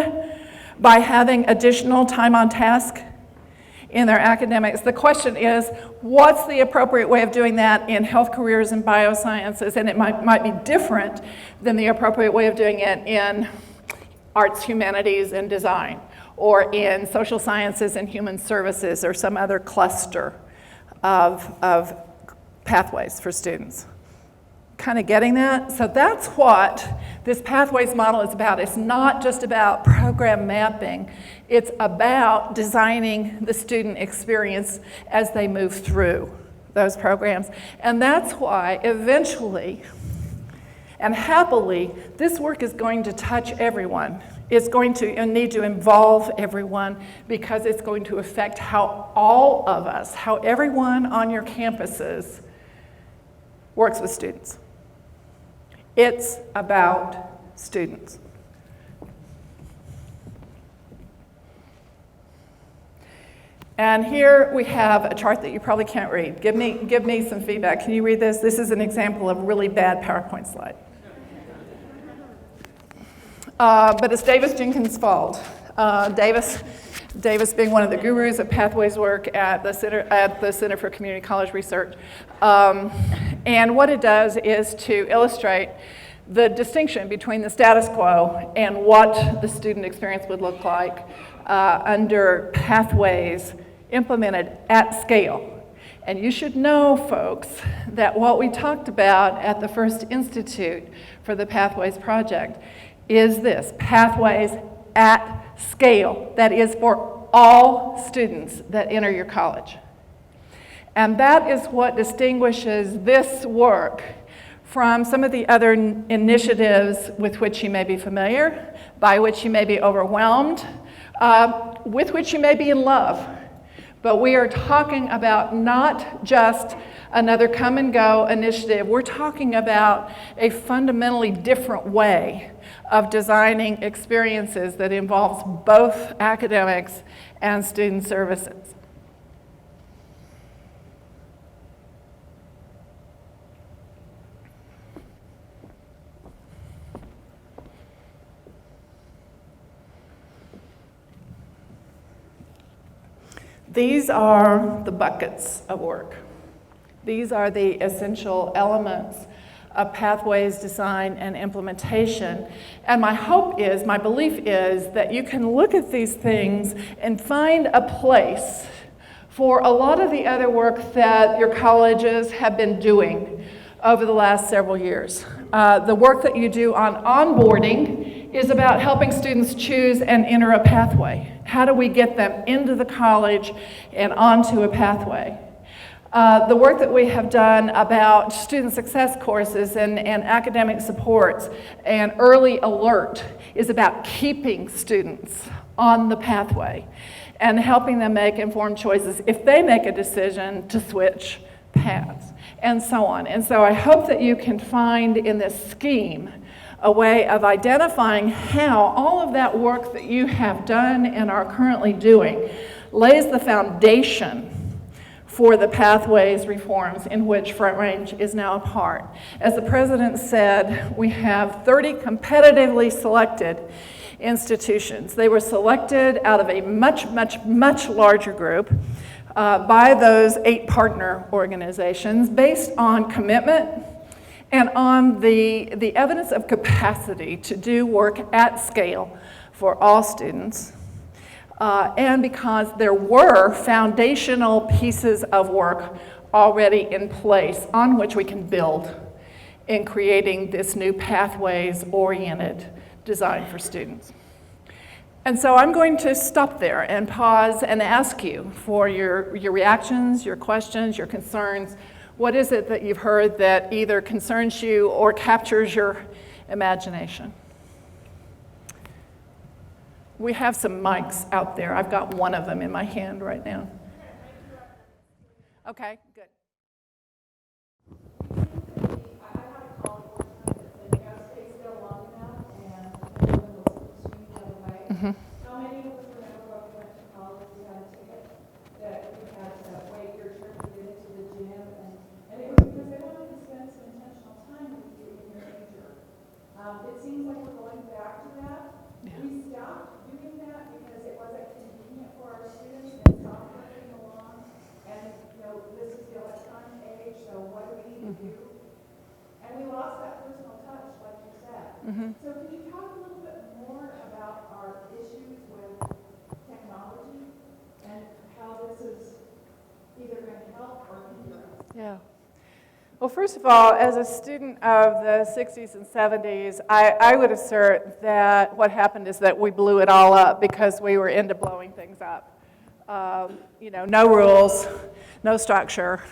by having additional time on task in their academics. The question is, what's the appropriate way of doing that in health careers and biosciences? And it might be different than the appropriate way of doing it in arts, humanities, and design, or in social sciences and human services, or some other cluster of pathways for students. Kind of getting that? So that's what this pathways model is about. It's not just about program mapping. It's about designing the student experience as they move through those programs. And that's why eventually and happily, this work is going to touch everyone. It's going to need to involve everyone because it's going to affect how all of us, how everyone on your campuses works with students. It's about students. And here we have a chart that you probably can't read. Give me some feedback. Can you read this? This is an example of a really bad PowerPoint slide. But it's Davis Jenkins' fault. Davis being one of the gurus of pathways work at the Center for Community College Research. And what it does is to illustrate the distinction between the status quo and what the student experience would look like under pathways implemented at scale. And you should know, folks, that what we talked about at the First Institute for the Pathways Project is this: pathways at scale. That is for all students that enter your college. And that is what distinguishes this work from some of the other initiatives with which you may be familiar, by which you may be overwhelmed, with which you may be in love. But we are talking about not just another come and go initiative. We're talking about a fundamentally different way of designing experiences that involves both academics and student services. These are the buckets of work. These are the essential elements of pathways design and implementation. And my hope is, my belief is that you can look at these things and find a place for a lot of the other work that your colleges have been doing over the last several years. The work that you do on onboarding is about helping students choose and enter a pathway. How do we get them into the college and onto a pathway? The work that we have done about student success courses and academic supports and early alert is about keeping students on the pathway and helping them make informed choices if they make a decision to switch paths, and so on. And so I hope that you can find in this scheme a way of identifying how all of that work that you have done and are currently doing lays the foundation for the pathways reforms in which Front Range is now a part. As the president said, we have 30 competitively selected institutions. They were selected out of a much, much, much larger group by those 8 partner organizations based on commitment and on the evidence of capacity to do work at scale for all students. And because there were foundational pieces of work already in place on which we can build in creating this new pathways-oriented design for students. And so I'm going to stop there and pause and ask you for your reactions, your questions, your concerns. What is it that you've heard that either concerns you or captures your imagination? We have some mics out there. I've got one of them in my hand right now. Okay, good. Mm-hmm. How many of us remember when we went to college, we had a ticket that you had to wait your turn to get into the gym, and it was because they wanted to spend some intentional time with you in your major. It seems like we're going back to that. Yeah. We stopped doing that because it wasn't convenient for our students, and software came along, and this is the electronic age, so what do we need to do? And we lost that personal touch, like you said. Mm-hmm. So can you talk a little bit more about our issues with technology and how this is either going to help or hinder us? Yeah. Well, first of all, as a student of the 60s and 70s, I would assert that what happened is that we blew it all up because we were into blowing things up. No rules, no structure,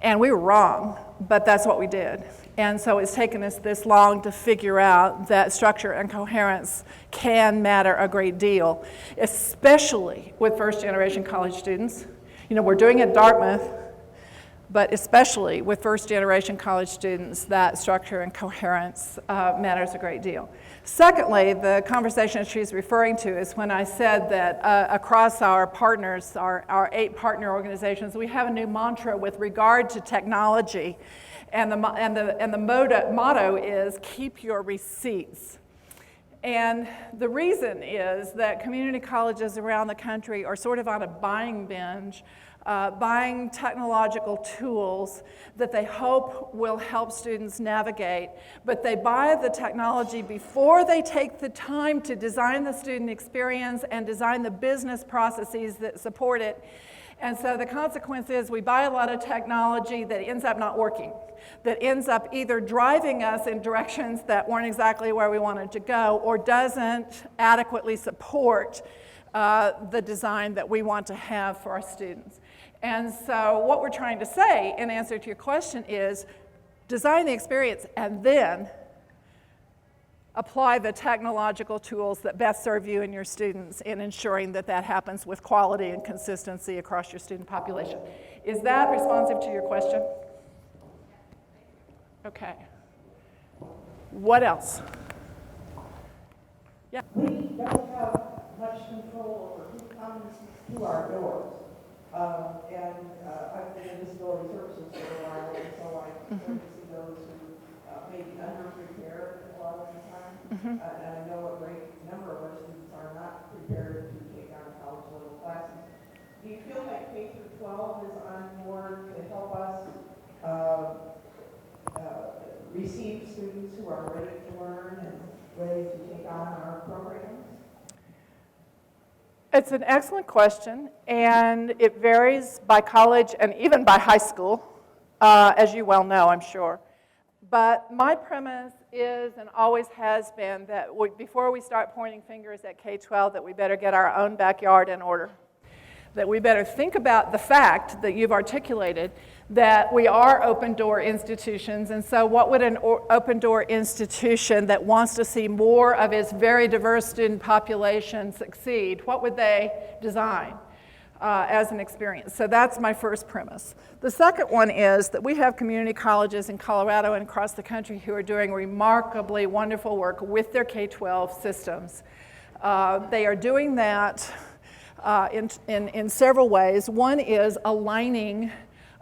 and we were wrong, but that's what we did. And so it's taken us this long to figure out that structure and coherence can matter a great deal, especially with first-generation college students. We're doing it at Dartmouth, but especially with first-generation college students, that structure and coherence matters a great deal. Secondly, the conversation she's referring to is when I said that across our partners, our 8 partner organizations, we have a new mantra with regard to technology. And the motto is, keep your receipts. And the reason is that community colleges around the country are sort of on a buying binge, buying technological tools that they hope will help students navigate, but they buy the technology before they take the time to design the student experience and design the business processes that support it. And so the consequence is we buy a lot of technology that ends up not working, that ends up either driving us in directions that weren't exactly where we wanted to go or doesn't adequately support the design that we want to have for our students. And so what we're trying to say in answer to your question is design the experience and then apply the technological tools that best serve you and your students in ensuring that that happens with quality and consistency across your student population. Is that responsive to your question? Okay. What else? Yeah. We don't have much control over who comes to our doors. I've been in disability services for a while, and so I tend to see those who may be underprepared a lot of the time. And I know a great number of our students are not prepared to take on college level classes. Do you feel like K through 12 is on board to help us receive students who are ready to learn and ready to take on our programs? It's an excellent question, and it varies by college and even by high school, as you well know, I'm sure. But my premise is and always has been that before we start pointing fingers at K-12, that we better get our own backyard in order. That we better think about the fact that you've articulated that we are open-door institutions, and so what would an open-door institution that wants to see more of its very diverse student population succeed, what would they design as an experience? So that's my first premise. The second one is that we have community colleges in Colorado and across the country who are doing remarkably wonderful work with their K-12 systems. They are doing that in several ways. One is aligning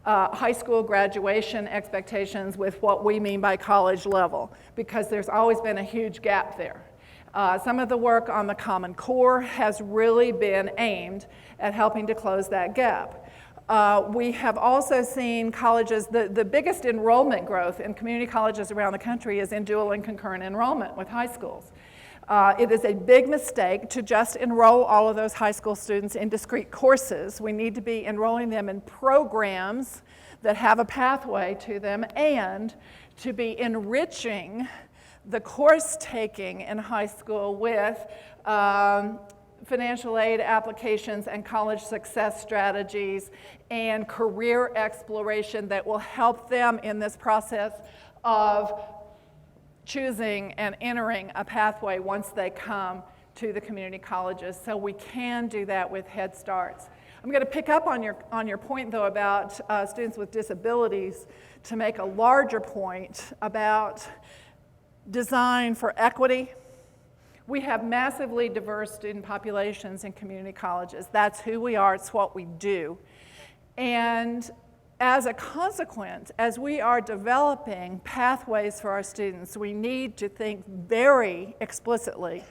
high school graduation expectations with what we mean by college level, because there's always been a huge gap there. Some of the work on the Common Core has really been aimed at helping to close that gap. We have also seen colleges, the biggest enrollment growth in community colleges around the country is in dual and concurrent enrollment with high schools. It is a big mistake to just enroll all of those high school students in discrete courses. We need to be enrolling them in programs that have a pathway to them, and to be enriching the course taking in high school with financial aid applications and college success strategies and career exploration that will help them in this process of choosing and entering a pathway once they come to the community colleges. So we can do that with Head Starts. I'm going to pick up on your point, though, about students with disabilities to make a larger point about design for equity. We have massively diverse student populations in community colleges. That's who we are. It's what we do. And as a consequence, as we are developing pathways for our students, we need to think very explicitly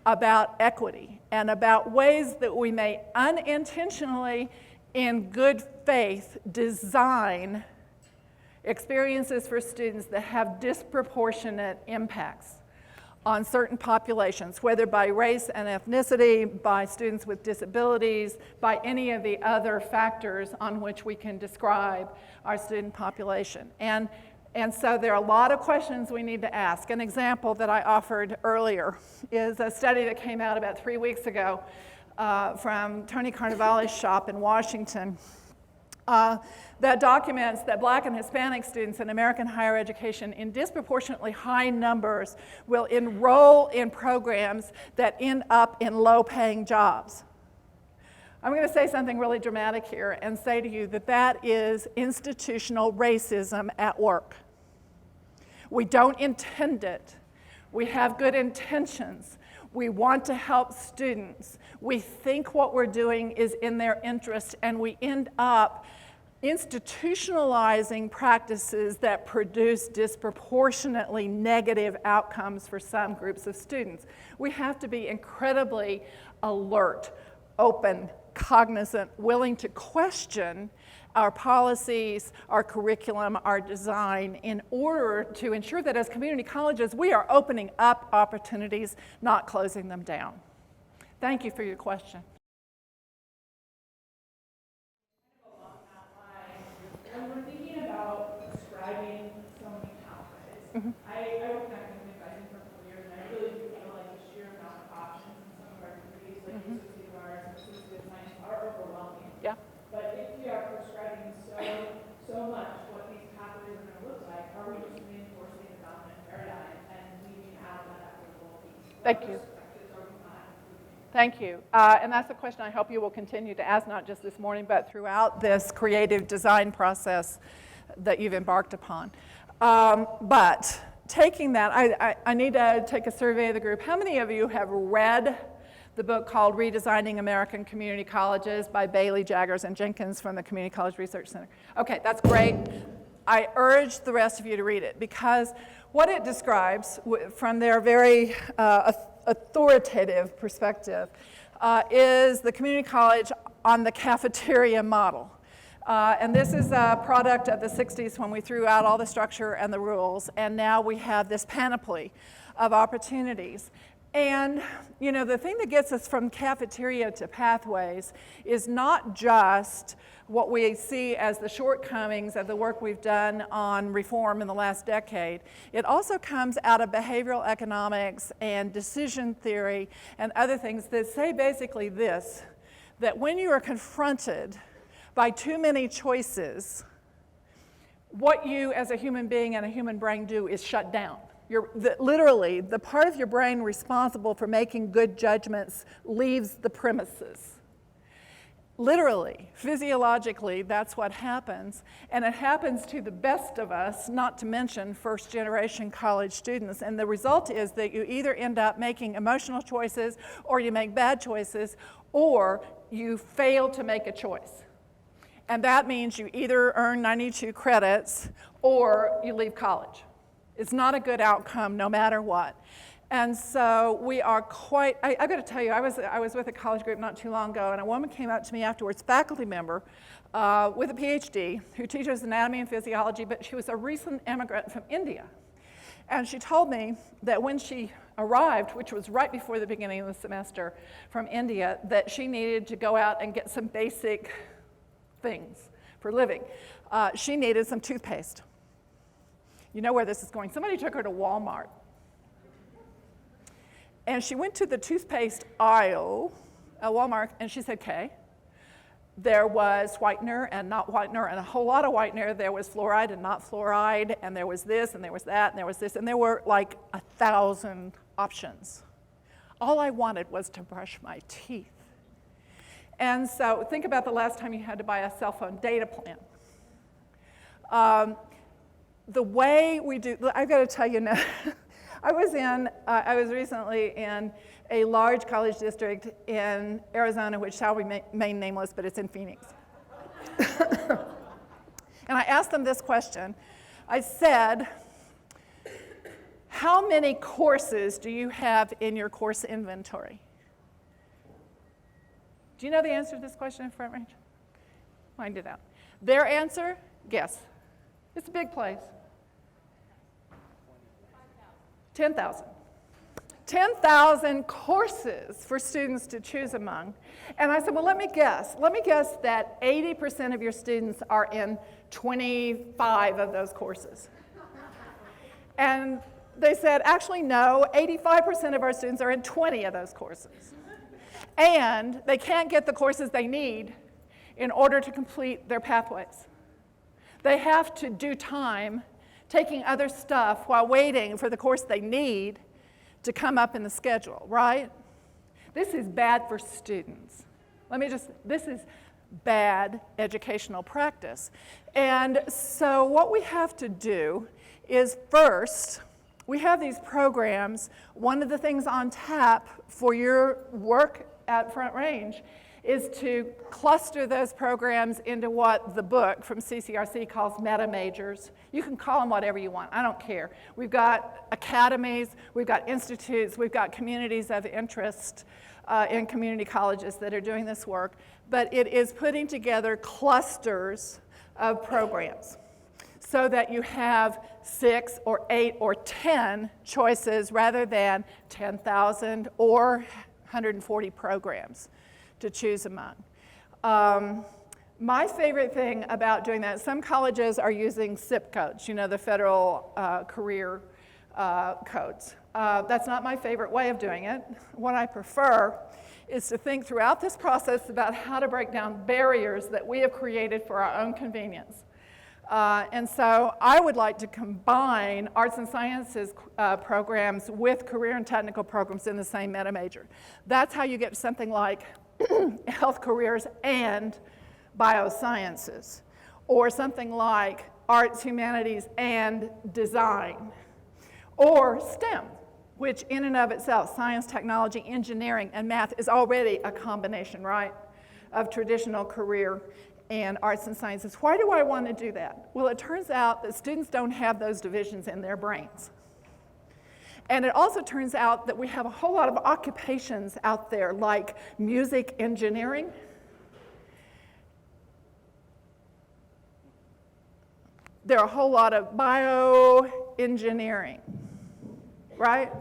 about equity and about ways that we may unintentionally, in good faith, design experiences for students that have disproportionate impacts on certain populations, whether by race and ethnicity, by students with disabilities, by any of the other factors on which we can describe our student population. And so there are a lot of questions we need to ask. An example that I offered earlier is a study that came out about 3 weeks ago from Tony Carnevale's shop in Washington. That documents that Black and Hispanic students in American higher education in disproportionately high numbers will enroll in programs that end up in low-paying jobs. I'm going to say something really dramatic here and say to you that that is institutional racism at work. We don't intend it. We have good intentions. We want to help students. We think what we're doing is in their interest, and we end up institutionalizing practices that produce disproportionately negative outcomes for some groups of students. We have to be incredibly alert, open, cognizant, willing to question our policies, our curriculum, our design, in order to ensure that as community colleges, we are opening up opportunities, not closing them down. Thank you for your question. When we're thinking about describing so many pathways, I work in academic advising for 4 years, and I really do feel like the sheer amount of options in some of our degrees, like associate of arts and associate of science, are overwhelming. Yeah. But if we are prescribing so much what these pathways are going to look like, are we just reinforcing the dominant paradigm and leaving out that equitable piece? Thank you. Thank you. And that's a question I hope you will continue to ask, not just this morning, but throughout this creative design process that you've embarked upon. But taking that, I need to take a survey of the group. How many of you have read the book called Redesigning American Community Colleges by Bailey, Jaggers, and Jenkins from the Community College Research Center? Okay, that's great. I urge the rest of you to read it, because what it describes from their very authoritative perspective is the community college on the cafeteria model. And this is a product of the 60s when we threw out all the structure and the rules, and now we have this panoply of opportunities. And, you know, the thing that gets us from cafeteria to pathways is not just what we see as the shortcomings of the work we've done on reform in the last decade. It also comes out of behavioral economics and decision theory and other things that say basically this, that when you are confronted by too many choices, what you as a human being and a human brain do is shut down. Literally, the part of your brain responsible for making good judgments leaves the premises. Literally, physiologically, that's what happens. And it happens to the best of us, not to mention first-generation college students. And the result is that you either end up making emotional choices, or you make bad choices, or you fail to make a choice. And that means you either earn 92 credits, or you leave college. It's not a good outcome no matter what. And so we are quite, I've got to tell you, I was with a college group not too long ago, and a woman came up to me afterwards, faculty member with a PhD, who teaches anatomy and physiology, but she was a recent immigrant from India. And she told me that when she arrived, which was right before the beginning of the semester from India, that she needed to go out and get some basic things for living. She needed some toothpaste. You know where this is going. Somebody took her to Walmart. And she went to the toothpaste aisle at Walmart, and she said, "Okay." There was whitener and not whitener, and a whole lot of whitener. There was fluoride and not fluoride, and there was this, and there was that, and there was this, and there were like 1,000 options. All I wanted was to brush my teeth. And so think about the last time you had to buy a cell phone data plan. The way we do, I've got to tell you now, I was recently in a large college district in Arizona, which shall remain nameless, but it's in Phoenix. And I asked them this question. I said, how many courses do you have in your course inventory? Do you know the answer to this question in Front Range? Find it out. Their answer, guess. It's a big place. 10,000. 10,000 courses for students to choose among. And I said, well, let me guess. Let me guess that 80% of your students are in 25 of those courses. And they said, actually, no, 85% of our students are in 20 of those courses. And they can't get the courses they need in order to complete their pathways. They have to do time taking other stuff while waiting for the course they need to come up in the schedule, right? This is bad for students. This is bad educational practice. And so what we have to do is first, we have these programs. One of the things on tap for your work at Front Range is to cluster those programs into what the book from CCRC calls meta majors. You can call them whatever you want, I don't care. We've got academies, we've got institutes, we've got communities of interest in community colleges that are doing this work, but it is putting together clusters of programs so that you have 6 or 8 or 10 choices rather than 10,000 or 140 programs to choose among. My favorite thing about doing that, some colleges are using SIP codes, you know, the federal career codes. That's not my favorite way of doing it. What I prefer is to think throughout this process about how to break down barriers that we have created for our own convenience. And so I would like to combine arts and sciences programs with career and technical programs in the same meta major. That's how you get something like health careers and biosciences, or something like arts, humanities, and design, or STEM, which in and of itself, science, technology, engineering, and math is already a combination, right, of traditional career and arts and sciences. Why do I want to do that? Well, it turns out that students don't have those divisions in their brains. And it also turns out that we have a whole lot of occupations out there, like music engineering, there are a whole lot of bioengineering, right?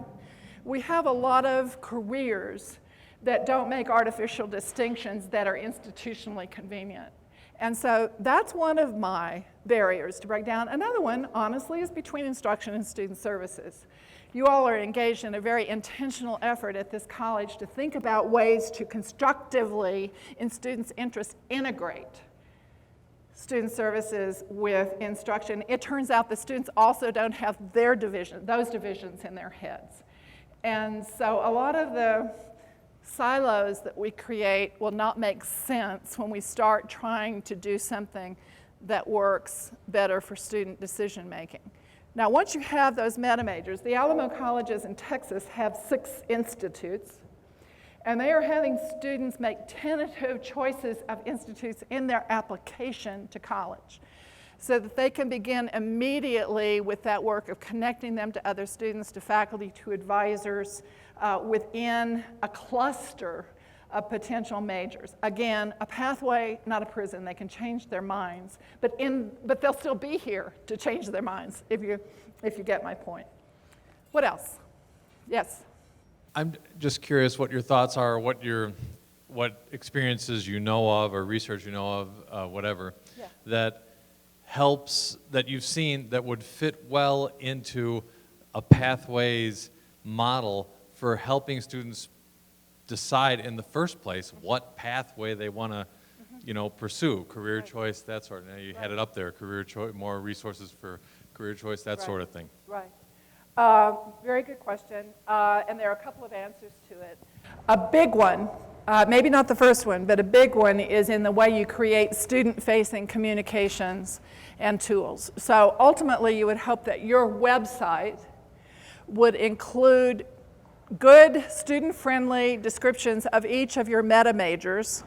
We have a lot of careers that don't make artificial distinctions that are institutionally convenient. And so that's one of my barriers to break down. Another one, honestly, is between instruction and student services. You all are engaged in a very intentional effort at this college to think about ways to constructively, in students' interests, integrate student services with instruction. It turns out the students also don't have those divisions in their heads. And so a lot of the silos that we create will not make sense when we start trying to do something that works better for student decision making. Now, once you have those meta majors, the Alamo colleges in Texas have 6 institutes, and they are having students make tentative choices of institutes in their application to college, so that they can begin immediately with that work of connecting them to other students, to faculty, to advisors, within a cluster of potential majors. Again, a pathway, not a prison. They can change their minds, but they'll still be here to change their minds, if you get my point. What else? Yes? I'm just curious what your thoughts are, what experiences you know of or research you know of, whatever, Yeah. that helps, that you've seen that would fit well into a pathways model for helping students decide in the first place what pathway they want to, pursue, career choice, that sort of. Now you had it up there, career choice, more resources for career choice, that sort of thing. Right. Very good question, and there are a couple of answers to it. A big one, maybe not the first one, but a big one is in the way you create student-facing communications and tools. So ultimately, you would hope that your website would include good student-friendly descriptions of each of your meta majors,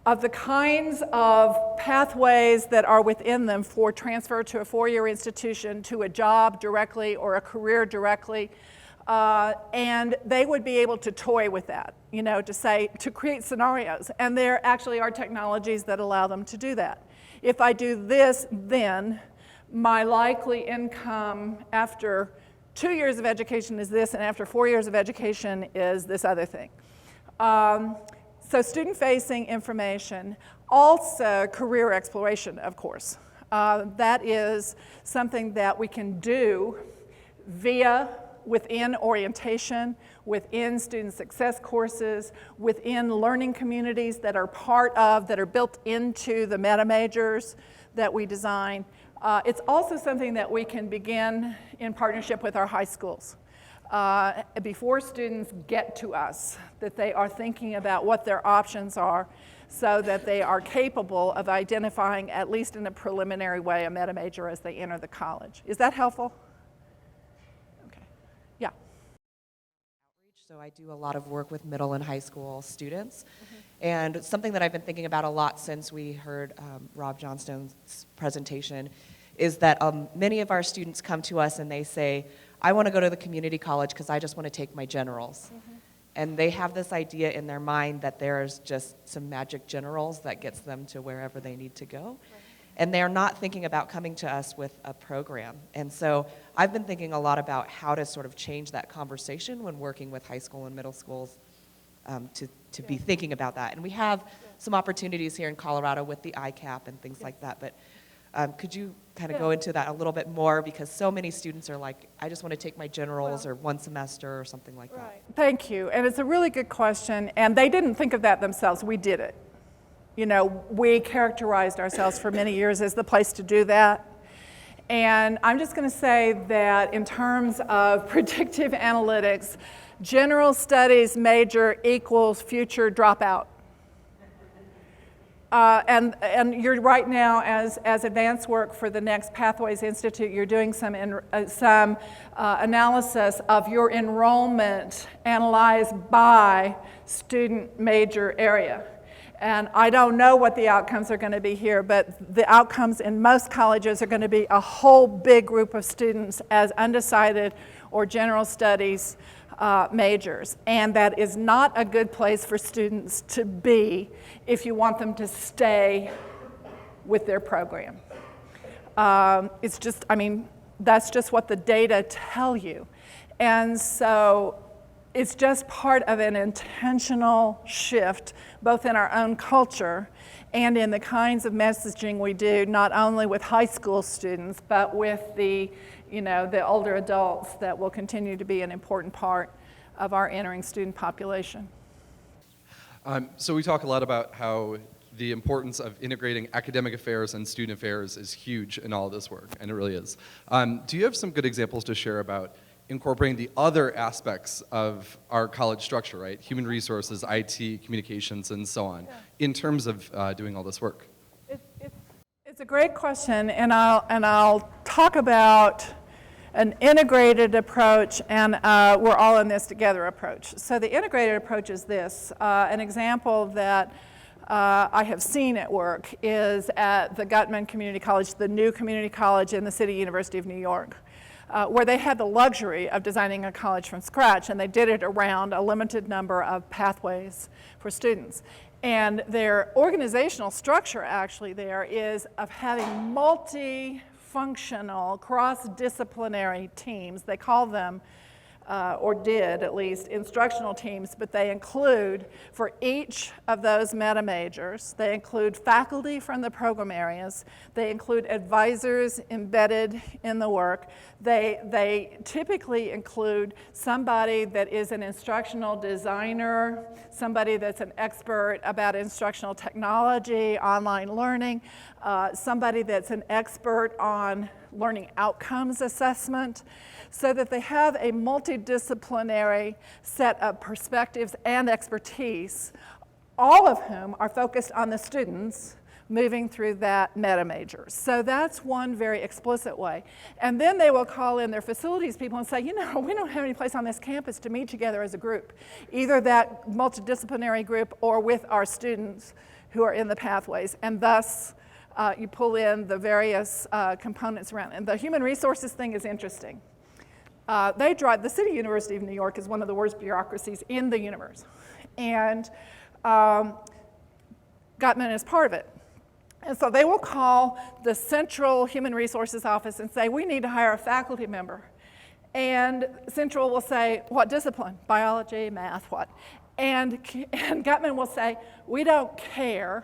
of the kinds of pathways that are within them for transfer to a 4-year institution, to a job directly or a career directly, and they would be able to toy with that, to create scenarios. And there actually are technologies that allow them to do that. If I do this, then my likely income after 2 years of education is this, and after 4 years of education is this other thing. So student-facing information, also career exploration, of course. That is something that we can do within orientation, within student success courses, within learning communities that are built into the meta majors that we design. It's also something that we can begin in partnership with our high schools. Before students get to us, that they are thinking about what their options are so that they are capable of identifying, at least in a preliminary way, a meta major as they enter the college. Is that helpful? Okay. Yeah. So I do a lot of work with middle and high school students. And something that I've been thinking about a lot since we heard Rob Johnstone's presentation is that many of our students come to us and they say, I want to go to the community college because I just want to take my generals. And they have this idea in their mind that there's just some magic generals that gets them to wherever they need to go. And they're not thinking about coming to us with a program. And so I've been thinking a lot about how to sort of change that conversation when working with high school and middle schools to be thinking about that. And we have some opportunities here in Colorado with the ICAP and things like that. But could you kind of go into that a little bit more? Because so many students are like, I just want to take my generals or one semester or something like that. Thank you. And it's a really good question. And they didn't think of that themselves. We did it. We characterized ourselves for many years as the place to do that. And I'm just going to say that in terms of predictive analytics, general studies major equals future dropout. And you're right now, as advanced work for the next Pathways Institute, you're doing some analysis of your enrollment analyzed by student major area. And I don't know what the outcomes are going to be here, but the outcomes in most colleges are going to be a whole big group of students as undecided or general studies majors. And that is not a good place for students to be if you want them to stay with their program. It's just, I mean, that's just what the data tell you. And so it's just part of an intentional shift, both in our own culture and in the kinds of messaging we do, not only with high school students, but with the, the older adults that will continue to be an important part of our entering student population. So we talk a lot about how the importance of integrating academic affairs and student affairs is huge in all of this work, and it really is. Do you have some good examples to share about incorporating the other aspects of our college structure, right? Human resources, IT, communications, and so on, in terms of doing all this work? It's a great question, and I'll talk about an integrated approach and we're all in this together approach. So the integrated approach is this. An example that I have seen at work is at the Gutman Community College, the new community college in the City University of New York, where they had the luxury of designing a college from scratch, and they did it around a limited number of pathways for students. And their organizational structure actually there is of having multi-functional, cross-disciplinary teams. They call them, or did at least, instructional teams, but they include, for each of those meta majors, they include faculty from the program areas, they include advisors embedded in the work, they typically include somebody that is an instructional designer, somebody that's an expert about instructional technology, online learning, somebody that's an expert on learning outcomes assessment, so that they have a multidisciplinary set of perspectives and expertise, all of whom are focused on the students moving through that meta major. So that's one very explicit way. And then they will call in their facilities people and say, we don't have any place on this campus to meet together as a group, either that multidisciplinary group or with our students who are in the pathways. And thus, you pull in the various components around. And the human resources thing is interesting. The City University of New York is one of the worst bureaucracies in the universe. And Gutman is part of it. And so they will call the Central Human Resources Office and say, we need to hire a faculty member. And Central will say, what discipline? Biology, math, what? And Gutman will say, we don't care.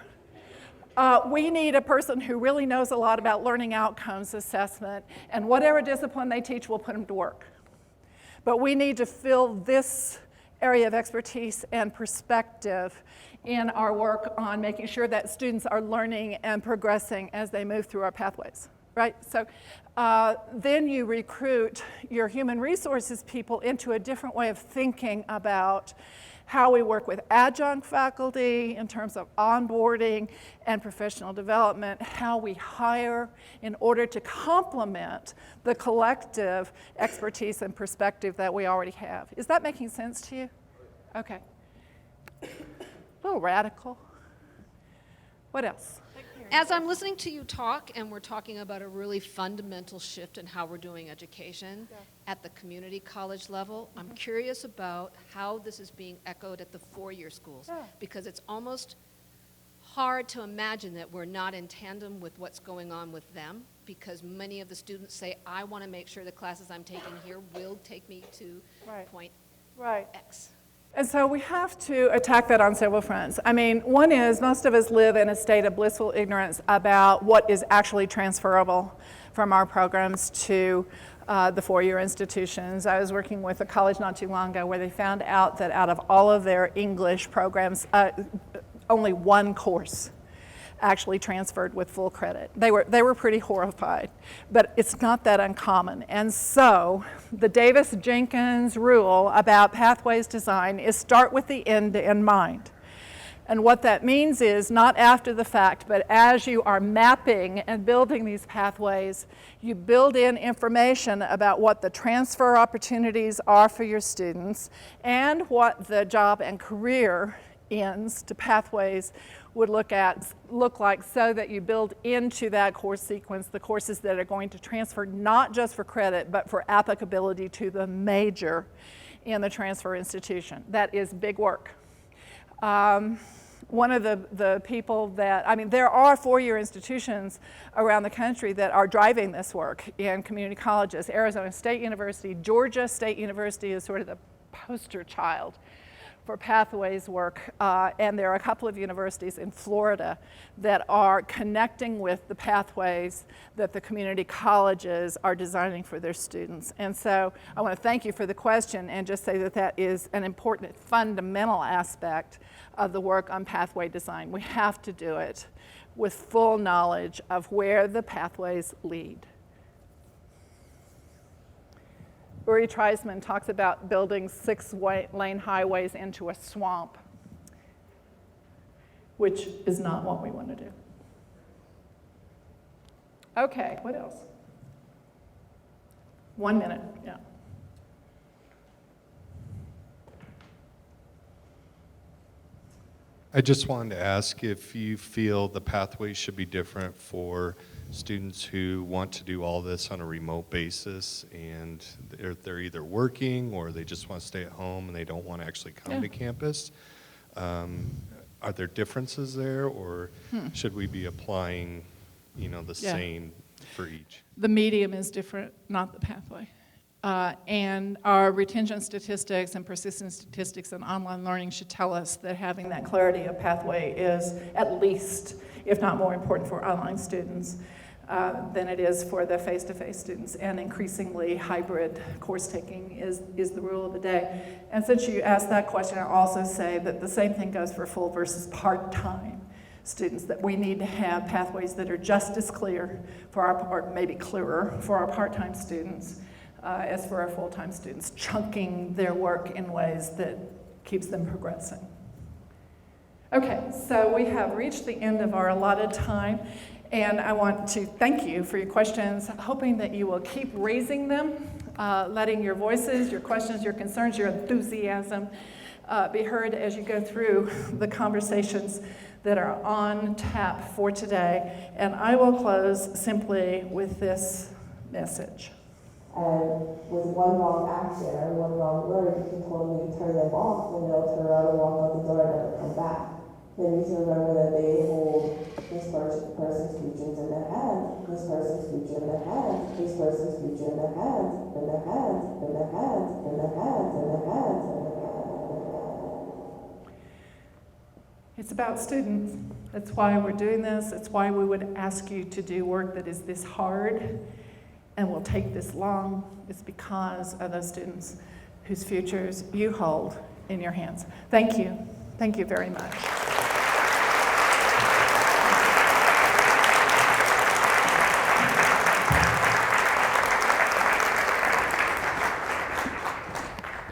We need a person who really knows a lot about learning outcomes assessment, and whatever discipline they teach, we'll put them to work. But we need to fill this area of expertise and perspective in our work on making sure that students are learning and progressing as they move through our pathways, right? So then you recruit your human resources people into a different way of thinking about how we work with adjunct faculty in terms of onboarding and professional development, how we hire in order to complement the collective expertise and perspective that we already have. Is that making sense to you? Okay. A little radical. What else? As I'm listening to you talk, and we're talking about a really fundamental shift in how we're doing education at the community college level, I'm curious about how this is being echoed at the four-year schools, because it's almost hard to imagine that we're not in tandem with what's going on with them, because many of the students say, I want to make sure the classes I'm taking here will take me to point X. And so we have to attack that on several fronts. I mean, one is most of us live in a state of blissful ignorance about what is actually transferable from our programs to the four-year institutions. I was working with a college not too long ago where they found out that out of all of their English programs, only one course actually transferred with full credit. They were pretty horrified, but it's not that uncommon. And so the Davis-Jenkins rule about pathways design is start with the end in mind. And what that means is not after the fact, but as you are mapping and building these pathways, you build in information about what the transfer opportunities are for your students and what the job and career ends to pathways would look like, so that you build into that course sequence the courses that are going to transfer not just for credit, but for applicability to the major in the transfer institution. That is big work. one of the people that, I mean, there are four-year institutions around the country that are driving this work in community colleges. Arizona State University, Georgia State University is sort of the poster child for pathways work, and there are a couple of universities in Florida that are connecting with the pathways that the community colleges are designing for their students. And so I want to thank you for the question and just say that that is an important fundamental aspect of the work on pathway design. We have to do it with full knowledge of where the pathways lead. Uri Treisman talks about building 6-lane highways into a swamp, which is not what we want to do. Okay, what else? 1 minute, yeah. I just wanted to ask if you feel the pathways should be different for students who want to do all this on a remote basis and they're either working or they just want to stay at home and they don't want to actually come to campus. Are there differences there, or should we be applying, the same for each? The medium is different, not the pathway. And our retention statistics and persistence statistics and online learning should tell us that having that clarity of pathway is at least, if not more important for online students than it is for the face-to-face students. And increasingly, hybrid course taking is the rule of the day. And since you asked that question, I'll also say that the same thing goes for full versus part-time students, that we need to have pathways that are just as clear for our, or maybe clearer for our part-time students as for our full-time students, chunking their work in ways that keeps them progressing. Okay, so we have reached the end of our allotted time, and I want to thank you for your questions, hoping that you will keep raising them, letting your voices, your questions, your concerns, your enthusiasm be heard as you go through the conversations that are on tap for today. And I will close simply with this message. And with one wrong action or one wrong word, you can totally turn them off and they'll turn around and walk out the door and never come back. They need to remember that they hold this person's future in their hands, this person's future in their hands, this person's future in their hands, in their hands, in their hands, in their hands, in their hands, in their hands. It's about students. That's why we're doing this. It's why we would ask you to do work that is this hard and will take this long. It's because of those students whose futures you hold in your hands. Thank you. Thank you very much.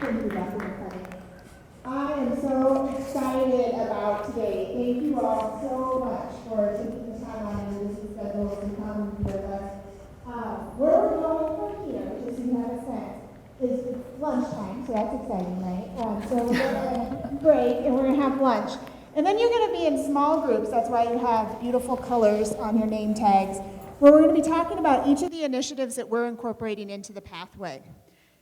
Thank you, Dr. McClenney. I am so excited about today. Thank you all so much for taking the time out of your busy schedules to come with us. Where we're going from here, just so you have a sense, is lunchtime, so that's exciting, right? So we're going to break and we're going to have lunch. And then you're going to be in small groups, that's why you have beautiful colors on your name tags, where we're going to be talking about each of the initiatives that we're incorporating into the pathway.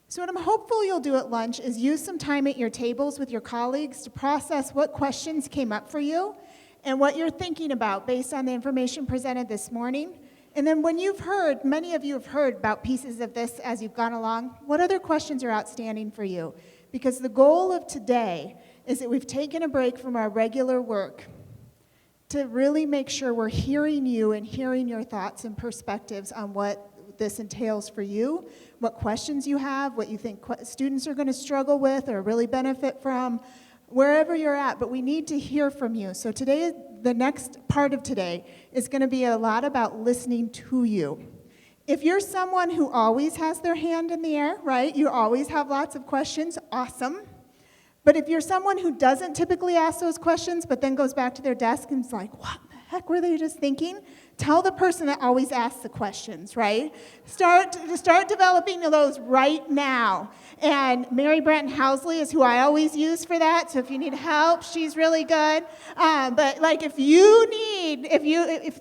So what I'm hopeful you'll do at lunch is use some time at your tables with your colleagues to process what questions came up for you and what you're thinking about based on the information presented this morning. And then when you've heard, many of you have heard about pieces of this as you've gone along, what other questions are outstanding for you? Because the goal of today is that we've taken a break from our regular work to really make sure we're hearing you and hearing your thoughts and perspectives on what this entails for you, what questions you have, what you think students are going to struggle with or really benefit from, wherever you're at, but we need to hear from you. So today, the next part of today is going to be a lot about listening to you. If you're someone who always has their hand in the air, right, you always have lots of questions, awesome. But if you're someone who doesn't typically ask those questions, but then goes back to their desk and is like, what the heck were they just thinking? Tell the person that always asks the questions, right? Start developing those right now. And Mary Branton Housley is who I always use for that. So if you need help, she's really good. But like if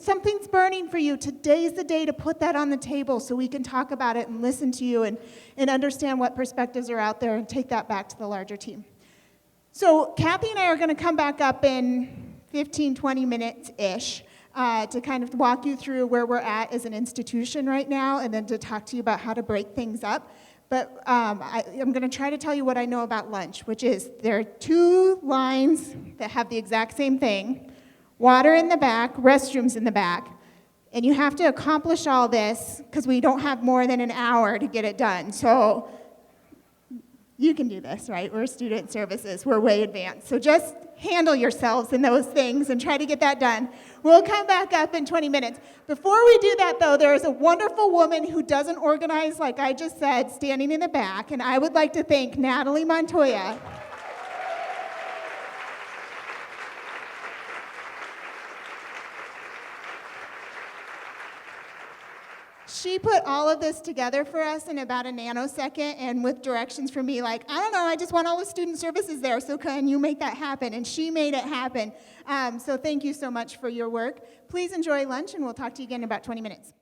something's burning for you, today's the day to put that on the table so we can talk about it and listen to you and understand what perspectives are out there and take that back to the larger team. So Kathy and I are going to come back up in 15, 20 minutes-ish to kind of walk you through where we're at as an institution right now, and then to talk to you about how to break things up. But I'm going to try to tell you what I know about lunch, which is there are 2 lines that have the exact same thing. Water in the back, restrooms in the back. And you have to accomplish all this because we don't have more than an hour to get it done. So you can do this, right? We're student services. We're way advanced. So just handle yourselves in those things and try to get that done. We'll come back up in 20 minutes. Before we do that, though, there is a wonderful woman who doesn't organize, like I just said, standing in the back. And I would like to thank Natalie Montoya. She put all of this together for us in about a nanosecond and with directions from me like, I don't know, I just want all the student services there, so can you make that happen? And she made it happen. So thank you so much for your work. Please enjoy lunch, and we'll talk to you again in about 20 minutes.